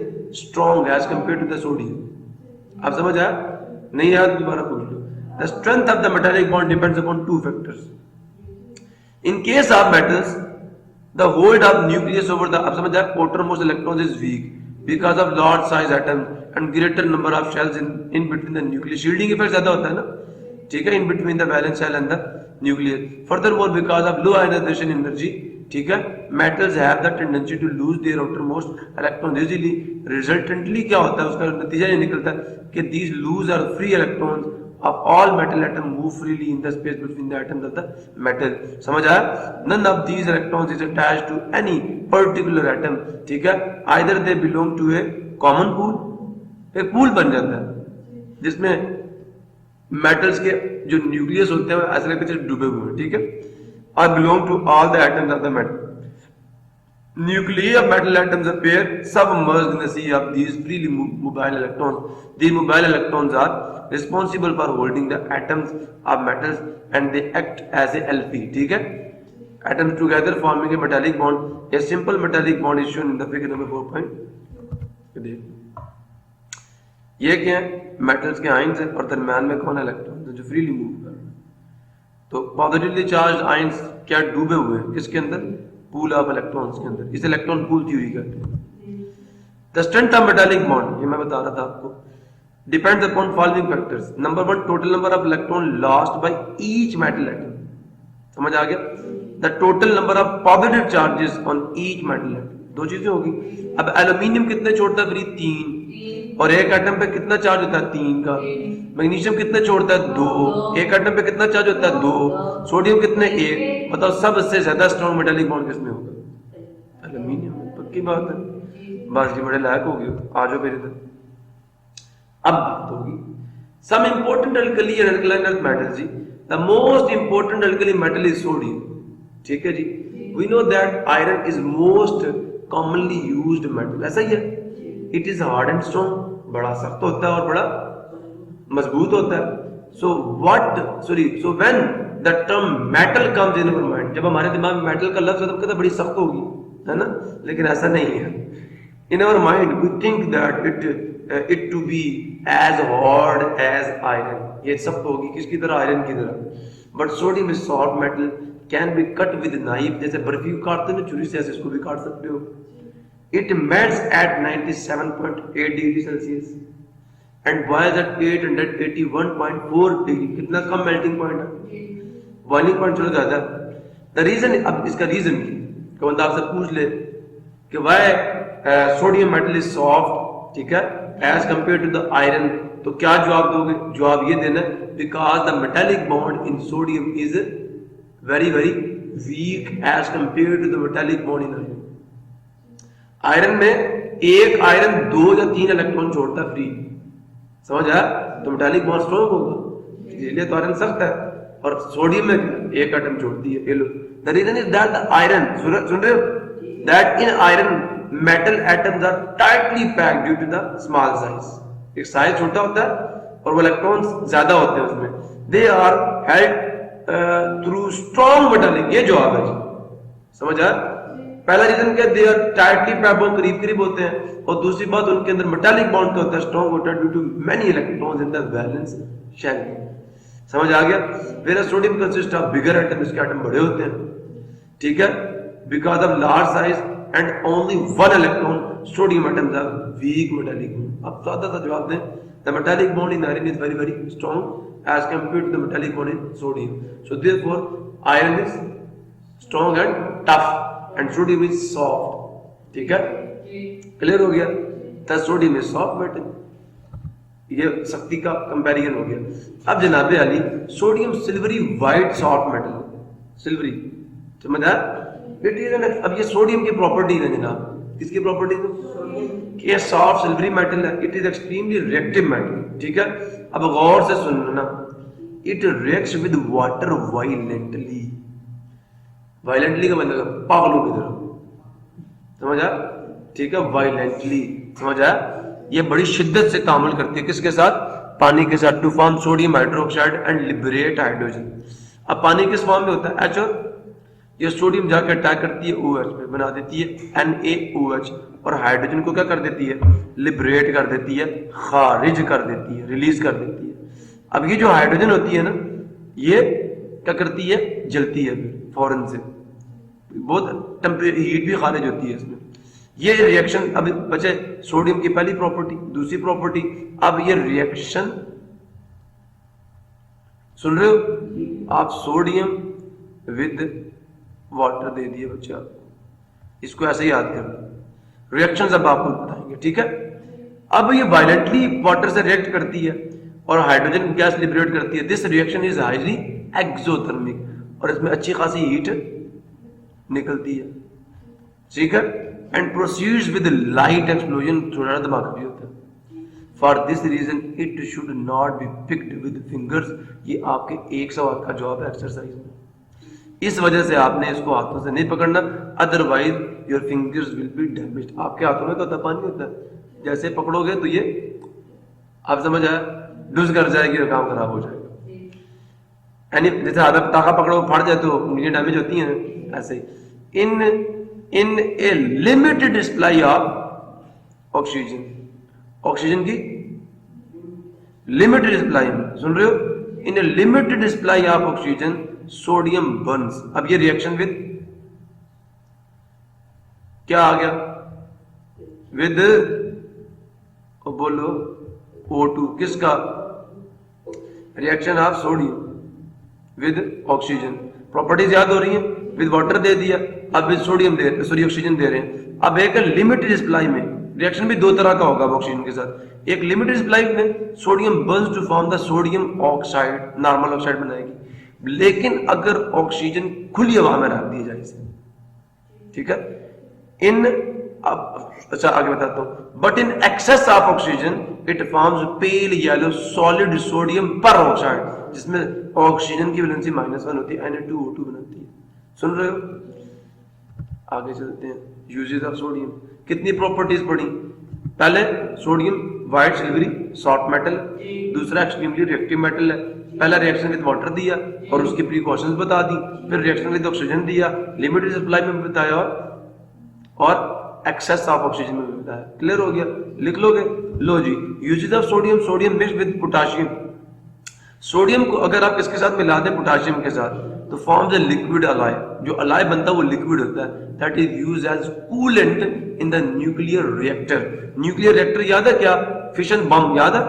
strong as compare to the sodium. आप समझ आया? नहीं आया तो दोबारा पूछ लो। The strength of the metallic bond depends upon 2 factors. In case of metals the hold of nucleus over the, आप समझ आया, outermost electrons is weak because of large size atoms and greater number of shells in between the nucleus। shielding effect ज्यादा होता है ना, ठीक है, in between the valence shell and the nucleus। furthermore because of low ionization energy, ठीक है, metals have the tendency to lose their outermost electrons easily। resultantly क्या होता है, उसका नतीजा ये निकलता है कि these loose or free electrons of all metal atom move freely in the space between the atoms of the metal। समझ आया? none of these electrons is attached to any particular atom, ठीक है, either they belong to a common pool, एक पूल बन जाता है जिसमें मेटल्स के जो न्यूक्लियस होते हैं ऐसे लगते हैं डूबे हुए हैं, ठीक है, और belong to all the atoms of the metal. Nuclei of metal atoms appear submerged in the sea of these freely mobile electrons। These mobile electrons are responsible for holding the atoms of metals and they act as a LP, ठीक है, atoms together forming a metallic bond। A simple metallic bond is shown in the figure number 4. ये क्या है? मेटल्स के आयंस है और दरम्यान में कौन इलेक्ट्रॉन है जो फ्रीली मूव कर रहे हैं। तो पॉजिटिवली चार्ज आयंस क्या डूबे हुए हैं किसके अंदर? पूल ऑफ इलेक्ट्रॉन्स के अंदर। इसे इलेक्ट्रॉन पूल थ्योरी कहते हैं। The strength of metallic bond, ये मैं बता रहा था आपको, depends upon following factors. Number 1 total number of electron lost by each metal atom. समझ आ गया? The total number of positive charges on each metal atom. दो चीजें होगी। अब एल्यूमिनियम कितने छोड़ता है फ्री? 3। और एक एटम पे कितना चार्ज होता है? 3 का। मैग्नीशियम कितने छोड़ता है? 2। एक एटम पे कितना चार्ज होता है? 2। सोडियम कितने? 1। बताओ सबसे ज्यादा स्ट्रॉन्ग मेटालिक बॉन्ड किसमें होगा? एल्यूमिनियम। पक्की बात है। बस जी बड़े लायक हो गए, आ जाओ मेरे इधर। अब बात होगी some important alkali and alkaline earth metal जी। The most important alkali metal is sodium, ठीक है जी। We know that iron is most commonly used metal, ऐसा ही है। It is hard and strong, बड़ा सख्त होता है और बड़ा मजबूत होता है। So when the term metal comes in our mind, जब हमारे दिमाग में मेटल का लफ्ज आता है तो बड़ी सख्त होगी, है ना, लेकिन ऐसा नहीं है। In our mind, we think that it to be as hard as iron. ये सब होगी किसकी तरह? आयरन की तरह. But sodium is soft metal, can be cut with knife. जैसे बर्फी को काटते हैं छुरी से, ऐसे इसको भी काट सकते हो. It melts at 97.8 degree Celsius and boils at 881.4 degree. कितना कम मेल्टिंग पॉइंट है, बॉइलिंग पॉइंट चलो ज्यादा. द रीजन, अब इसका रीजन कि बंदा आपसे पूछ ले कि why sodium metal is soft, ठीक है, as compare to the iron, तो क्या जवाब दोगे? जवाब ये देना, because the metallic bond in sodium is very very weak as compare to the metallic bond in iron. Iron में एक आयरन 2 या 3 इलेक्ट्रॉन छोड़ता है फ्री, समझ आया? तो मेटेलिक बॉन्ड स्ट्रॉन्ग होगा, इसलिए तो आयरन सख्त है. और सोडियम में एक एटम छोड़ती है. ये लो, the reason is that the iron, सुन रहे हो, that in iron metal atoms are tightly packed due to the small size. एक साइज छोटा होता है और वो इलेक्ट्रॉन्स ज्यादा होते हैं उसमें. They are held through strong metallic. ये जवाब है जी, समझ आया? पहला रीजन क्या, दे आर टाइटली पैक्ड, वो करीब करीब होते हैं. और दूसरी बात, उनके अंदर मेटालिक बॉन्ड क्या होता है? स्ट्रॉन्ग होता है due to many electrons in the valence shell. समझ आ गया? Where sodium consist of bigger atom, इसके एटम बड़े होते हैं, ठीक है, because of large size and only 1 electron. Sodium atoms are weak metallic bond. अब सादा सा जवाब दें, the metallic bond in iron is very very strong as compared to the metallic bond in sodium. So therefore iron is strong and tough and sodium is soft. ठीक है, क्लियर हो गया? The sodium is soft metal. ये शक्ति का कंपैरिजन हो गया. अब जनाबे Ali, sodium silvery white soft metal, silvery, समझ आया? अब ये सोडियम की प्रॉपर्टी है जनाब, किसकी प्रॉपर्टी है? कि ये सॉफ्ट सिल्वरी मेटल है. It is extremely reactive metal. ठीक है, अब गौर से सुनना, it reacts with water violently. Violently का मतलब पागलों की तरह, समझ आया? ठीक है, वायलेंटली, समझ आया? ये बड़ी शिद्दत से तामुल करती है किसके साथ? पानी के साथ. To form sodium hydroxide and liberate hydrogen. अब पानी किस फॉर्म में होता है? H. ये सोडियम जाकर अटैक करती है OH पे, बना देती है NaOH, और हाइड्रोजन को क्या कर देती है? लिबरेट कर देती है, खारिज कर देती है, रिलीज कर देती है. अब ये जो हाइड्रोजन होती है ना, ये क्या करती है? जलती है फौरन से, बहुत हीट भी खारिज होती है इसमें. ये रिएक्शन, अब बचे सोडियम की पहली प्रॉपर्टी, दूसरी प्रॉपर्टी. अब ये रिएक्शन, सुन रहे हो आप? सोडियम विद वाटर दे दिए बच्चे आपको, इसको ऐसे ही याद करो. रिएक्शन अब आपको बताएंगे, ठीक है? अब ये वायलेंटली वाटर से रिएक्ट करती है और हाइड्रोजन गैस लिबरेट करती है. This reaction is highly exothermic, और इसमें अच्छी खासी हीट निकलती है, ठीक है, and proceeds with light explosion. थोड़ा दिमाग भी होता है. For this reason it should not be picked with fingers. ये आपके एक सवाल का जवाब है एक्सरसाइज में. इस वजह से आपने इसको हाथों से नहीं पकड़ना, otherwise your fingers will be damaged. आपके हाथों में तो पानी होता है, जैसे पकड़ोगे तो ये, आप समझ आया, डुस कर जाएगी और काम खराब हो जाएगा. यानी जैसे हाथ टाका पकड़ो फट जाए तो उंगलियां डैमेज होती हैं, ऐसे ही. In a limited supply of oxygen, oxygen की लिमिटेड सप्लाई में, सुन रहे हो? In a limited supply of oxygen sodium burns. अब ये रिएक्शन विद क्या आ गया? विद, बोलो, O2. किसका? Reaction of sodium with oxygen. Properties याद हो रही है? विद वाटर दे दिया, अब विद सोडियम दे, सॉरी ऑक्सीजन दे रहे हैं. अब एक लिमिटेड सप्लाई में रिएक्शन भी 2 तरह का होगा ऑक्सीजन के साथ. एक लिमिटेड सप्लाई में sodium burns to form the sodium oxide, normal oxide बनाएगी. लेकिन अगर ऑक्सीजन खुली हवा में रख दिया जाए इसे, ठीक है, इन, अब अच्छा आगे बताता हूं. But in excess of oxygen it forms pale yellow solid sodium पर ऑक्साइड, जिसमें ऑक्सीजन की वैलेंसी -1 होती है, Na2O2 बनाती है. सुन रहे हो? आगे चलते हैं. Uses of sodium. कितनी प्रॉपर्टीज पढ़ी? पहले sodium white silvery soft metal, दूसरा एक्सट्रीमली रिएक्टिव मेटल है. पहला रिएक्शन विद वाटर दिया और उसकी प्रिकॉशंस बता दी, फिर रिएक्शन विद ऑक्सीजन दिया, लिमिटेड सप्लाई में बताया, और एक्सेस ऑफ ऑक्सीजन में मिलता है। क्लियर हो गया, लिख लोगे। लो जी, uses of sodium, sodium mix with potassium. Sodium को अगर आप इसके साथ मिला दें पोटाशियम के साथ तो फॉर्म्स ए लिक्विड अलाय। जो अलाय बनता है वो लिक्विड होता है, that is used as coolant in the nuclear reactor. Nuclear reactor याद है क्या, फिशन बम याद है,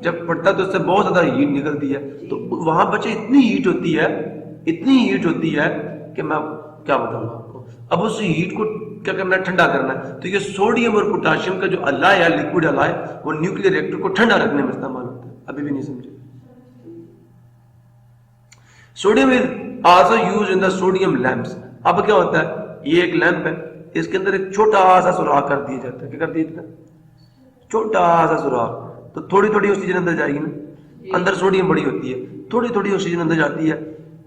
जब पड़ता है तो उससे बहुत ज्यादा हीट निकलती है, तो वहां बच्चे इतनी हीट होती है, इतनी हीट होती है कि मैं क्या बताऊंगा आपको। अब उस हीट को क्या करना है, ठंडा करना है। तो ये सोडियम और पोटाशियम का जो अलाय है, लिक्विड अलाय, वो न्यूक्लियर रिएक्टर को ठंडा रखने में इस्तेमाल होता है। अभी भी नहीं समझे। Sodium is also used in the sodium lamps. अब क्या होता है, ये एक लैंप है, इसके अंदर एक छोटा सा सुराख कर दिया जाता है। क्या कर दिया जाता है, छोटा सा सुराख, तो थोड़ी थोड़ी ऑक्सीजन अंदर जाएगी ना, अंदर सोडियम बड़ी होती है, थोड़ी थोड़ी ऑक्सीजन अंदर जाती है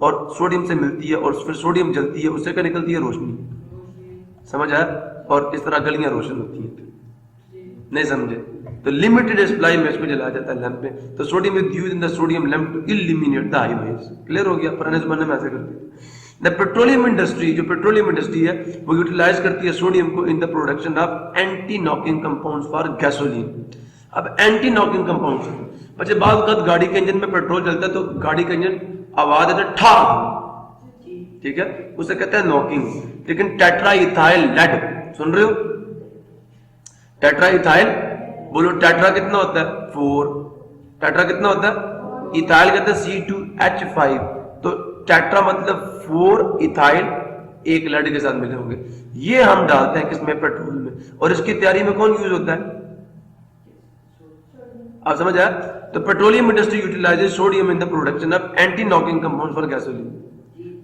और सोडियम से मिलती है और फिर सोडियम जलती है, उससे क्या निकलती है, रोशनी। समझ आया। और इस तरह गलियां रोशन होती है। नहीं समझे तो लिमिटेड सप्लाई में इसको जलाया जाता है लैंप में। तो sodium is used in the sodium lamp to illuminate the highways. Clear हो गया। पुराने जमाने में ऐसे करते थे। द पेट्रोलियम इंडस्ट्री, जो पेट्रोलियम इंडस्ट्री है वो यूटिलाइज करती है सोडियम को in the production of anti knocking compounds for gasoline. अब एंटी नॉकिंग कंपाउंड्स, बच्चे बाद वक्त गाड़ी के इंजन में पेट्रोल चलता है तो गाड़ी का इंजन आवाज देता है ठा, ठीक है, उसे कहते हैं नॉकिंग। लेकिन टेट्राइथाइल लेड, सुन रहे हो, टेट्राइथाइल, बोलो टेट्रा कितना होता है, 4। टेट्रा कितना होता है, इथाइल कहते हैं C2H5। तो टेट्रा मतलब 4 इथाइल एक लेड के साथ मिले होंगे। ये हम डालते हैं किसमें, पेट्रोल में। और इसकी तैयारी में कौन यूज होता है, आप समझ आया। तो petroleum industry utilises sodium in the production of anti knocking compounds for gasoline.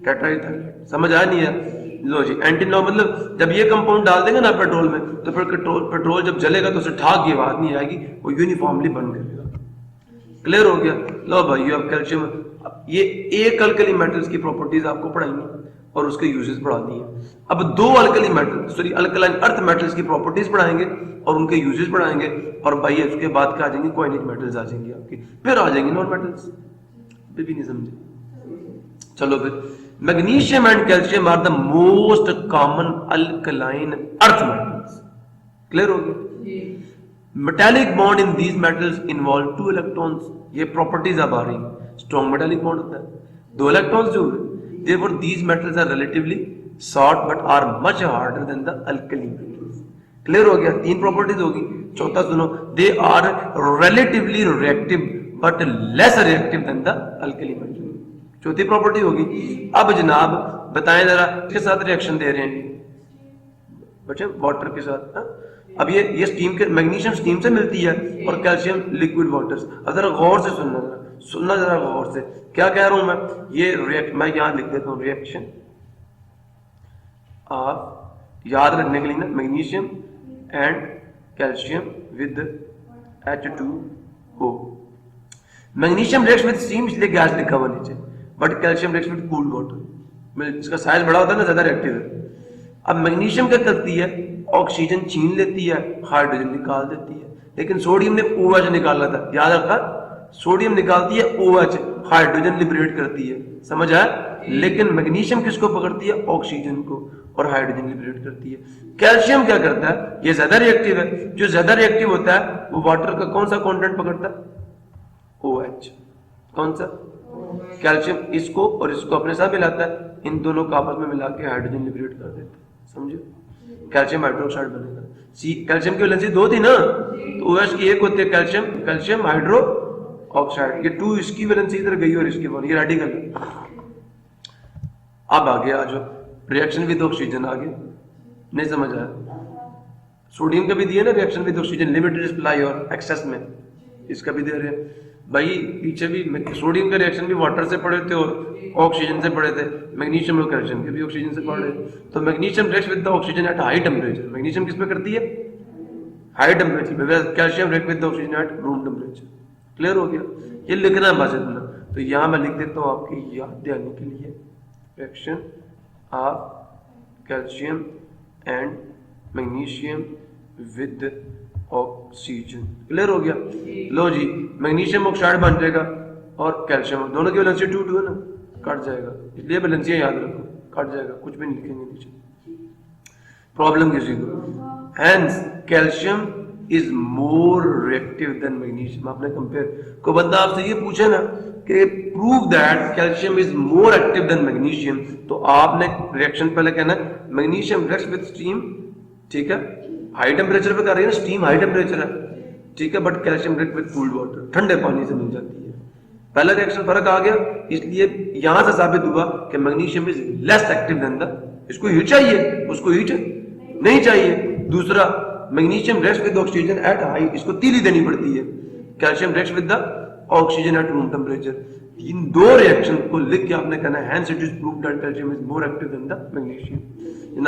Tetraethyl, समझ आया नहीं है। लो जी, एंटी नॉक मतलब जब ये कंपाउंड डाल देंगे ना पेट्रोल में तो फिर पेट्रोल जब जलेगा तो उसे ठाक की आवाज नहीं आएगी, वो यूनिफॉर्मली बर्न करेगा। क्लियर हो गया। लो भाई, अब कैल्शियम, ये एक अल्कली मेटल्स की प्रॉपर्टीज आपको पढ़ाएंगे और उसके यूजेस पढ़ा दिए। अब 2 alkali metal, sorry alkaline earth metals की प्रॉपर्टीज पढ़ाएंगे और उनके यूजेस पढ़ाएंगे। और भाई उसके बाद क्या आ जाएंगे, कोइनिक मेटल्स आ जाएंगे आपकी, फिर आ जाएंगे नॉन मेटल्स। भी नहीं समझे। चलो फिर, magnesium and calcium are the most common alkaline earth metals. Clear हो गया। Metallic bond in these metals involve 2 electrons. ये प्रॉपर्टीज अब आ रही हैं। स्ट्रॉन्ग मेटालिक बॉन्ड होता है, 2 इलेक्ट्रॉन्स जो है। Therefore, these metals are relatively short but are much harder than the alkali metals. Clear हो गया। 3 प्रॉपर्टीज होगी। चौथा सुनो, they are relatively reactive but less reactive than the alkali metals. चौथी प्रॉपर्टी होगी। अब जनाब बताएं जरा, किसके साथ रिएक्शन दे रहे हैं बच्चे, वाटर के साथ। अब ये स्टीम के, मैग्नीशियम स्टीम से मिलती है और कैल्शियम लिक्विड वाटर। अब जरा गौर से सुनना जरा गौर से, क्या कह रहा हूं मैं। ये मैं यहां लिख देता हूं, रिएक्शन आप याद रखने के लिए ना, magnesium and calcium with H2O। Magnesium reacts with steam, इसलिए गैस लिखा हुआ नीचे, but calcium reacts with cooled water. इसका साइज बड़ा होता है ना, ज्यादा रिएक्टिव है। अब मैग्नीशियम क्या करती है, ऑक्सीजन छीन लेती है, हाइड्रोजन निकाल देती है। लेकिन सोडियम ने OH निकाला था, याद रखा, सोडियम निकालती है OH, हाइड्रोजन लिबरेट करती है। समझ आया। लेकिन मैग्नीशियम किसको पकड़ती है, ऑक्सीजन को, और हाइड्रोजन लिबरेट करती है। कैल्शियम क्या करता है, ये ज्यादा रिएक्टिव है। जो ज्यादा रिएक्टिव होता है वो वाटर का कौन सा कंटेंट पकड़ता है, OH। कौन सा, कैल्शियम इसको और इसको अपने साथ मिलाता है, इन दोनों को आपस में मिला के हाइड्रोजन लिबरेट कर देता है। समझो, कैल्शियम हाइड्रोक्साइड बनेगा। कैल्शियम की वैलेंसी 2 थी ना, तो OH की एक होती है कैल्शियम हाइड्रो ऑक्साइड। ये 2 इसकी वैलेंसी इधर गई और इसकी 1, ये रेडिकल है। अब आगे आ जाओ, रिएक्शन विद ऑक्सीजन आगे नहीं समझ आया। सोडियम का भी दिया ना reaction with oxygen, limited supply और एक्सेस में, इसका भी दे रहे हैं भाई। पीछे भी सोडियम का रिएक्शन भी वाटर से पढ़े थे और ऑक्सीजन से पढ़े थे। मैग्नीशियम और कैल्शियम के भी ऑक्सीजन से पढ़े। तो magnesium reacts with the oxygen at high temperature. Magnesium किस पे करती है, हाई टेम्परेचर पे। Calcium react with the oxygen at room temperature. Clear हो गया। ये लिखना है बस इतना। तो यहां मैं लिख देता हूं आपकी याद दिलाने के लिए, reaction of calcium and magnesium with oxygen. Clear हो गया। लो जी, मैग्नीशियम ऑक्साइड बन जाएगा और कैल्शियम, दोनों की वैलेंसी 2 है ना, कट जाएगा। इसलिए वैलेंसियां याद रखो, कट जाएगा, कुछ भी नहीं लिखेंगे नीचे। प्रॉब्लम किसी को, Hence, calcium is more reactive than magnesium. आपने कंपेयर को बंदा आपसे ये पूछे ना कि prove that calcium is more active than magnesium, तो आपने रिएक्शन पहले कहना magnesium reacts with steam, ठीक है, हाई टेम्परेचर पे कर रही है ना, स्टीम हाई टेम्परेचर है, ठीक है, but calcium react with cooled water, ठंडे पानी से मिल जाती है। पहला रिएक्शन फर्क आ गया, इसलिए यहां से साबित हुआ कि magnesium is less active than the, इसको हीट चाहिए, उसको हीट नहीं चाहिए। दूसरा, magnesium reacts with oxygen at high, इसको तीली देनी पड़ती है, calcium reacts with the oxygen at room temperature. इन दो रिएक्शन को लिख के आपने कहना है, hence it is proved that calcium is more active than the magnesium.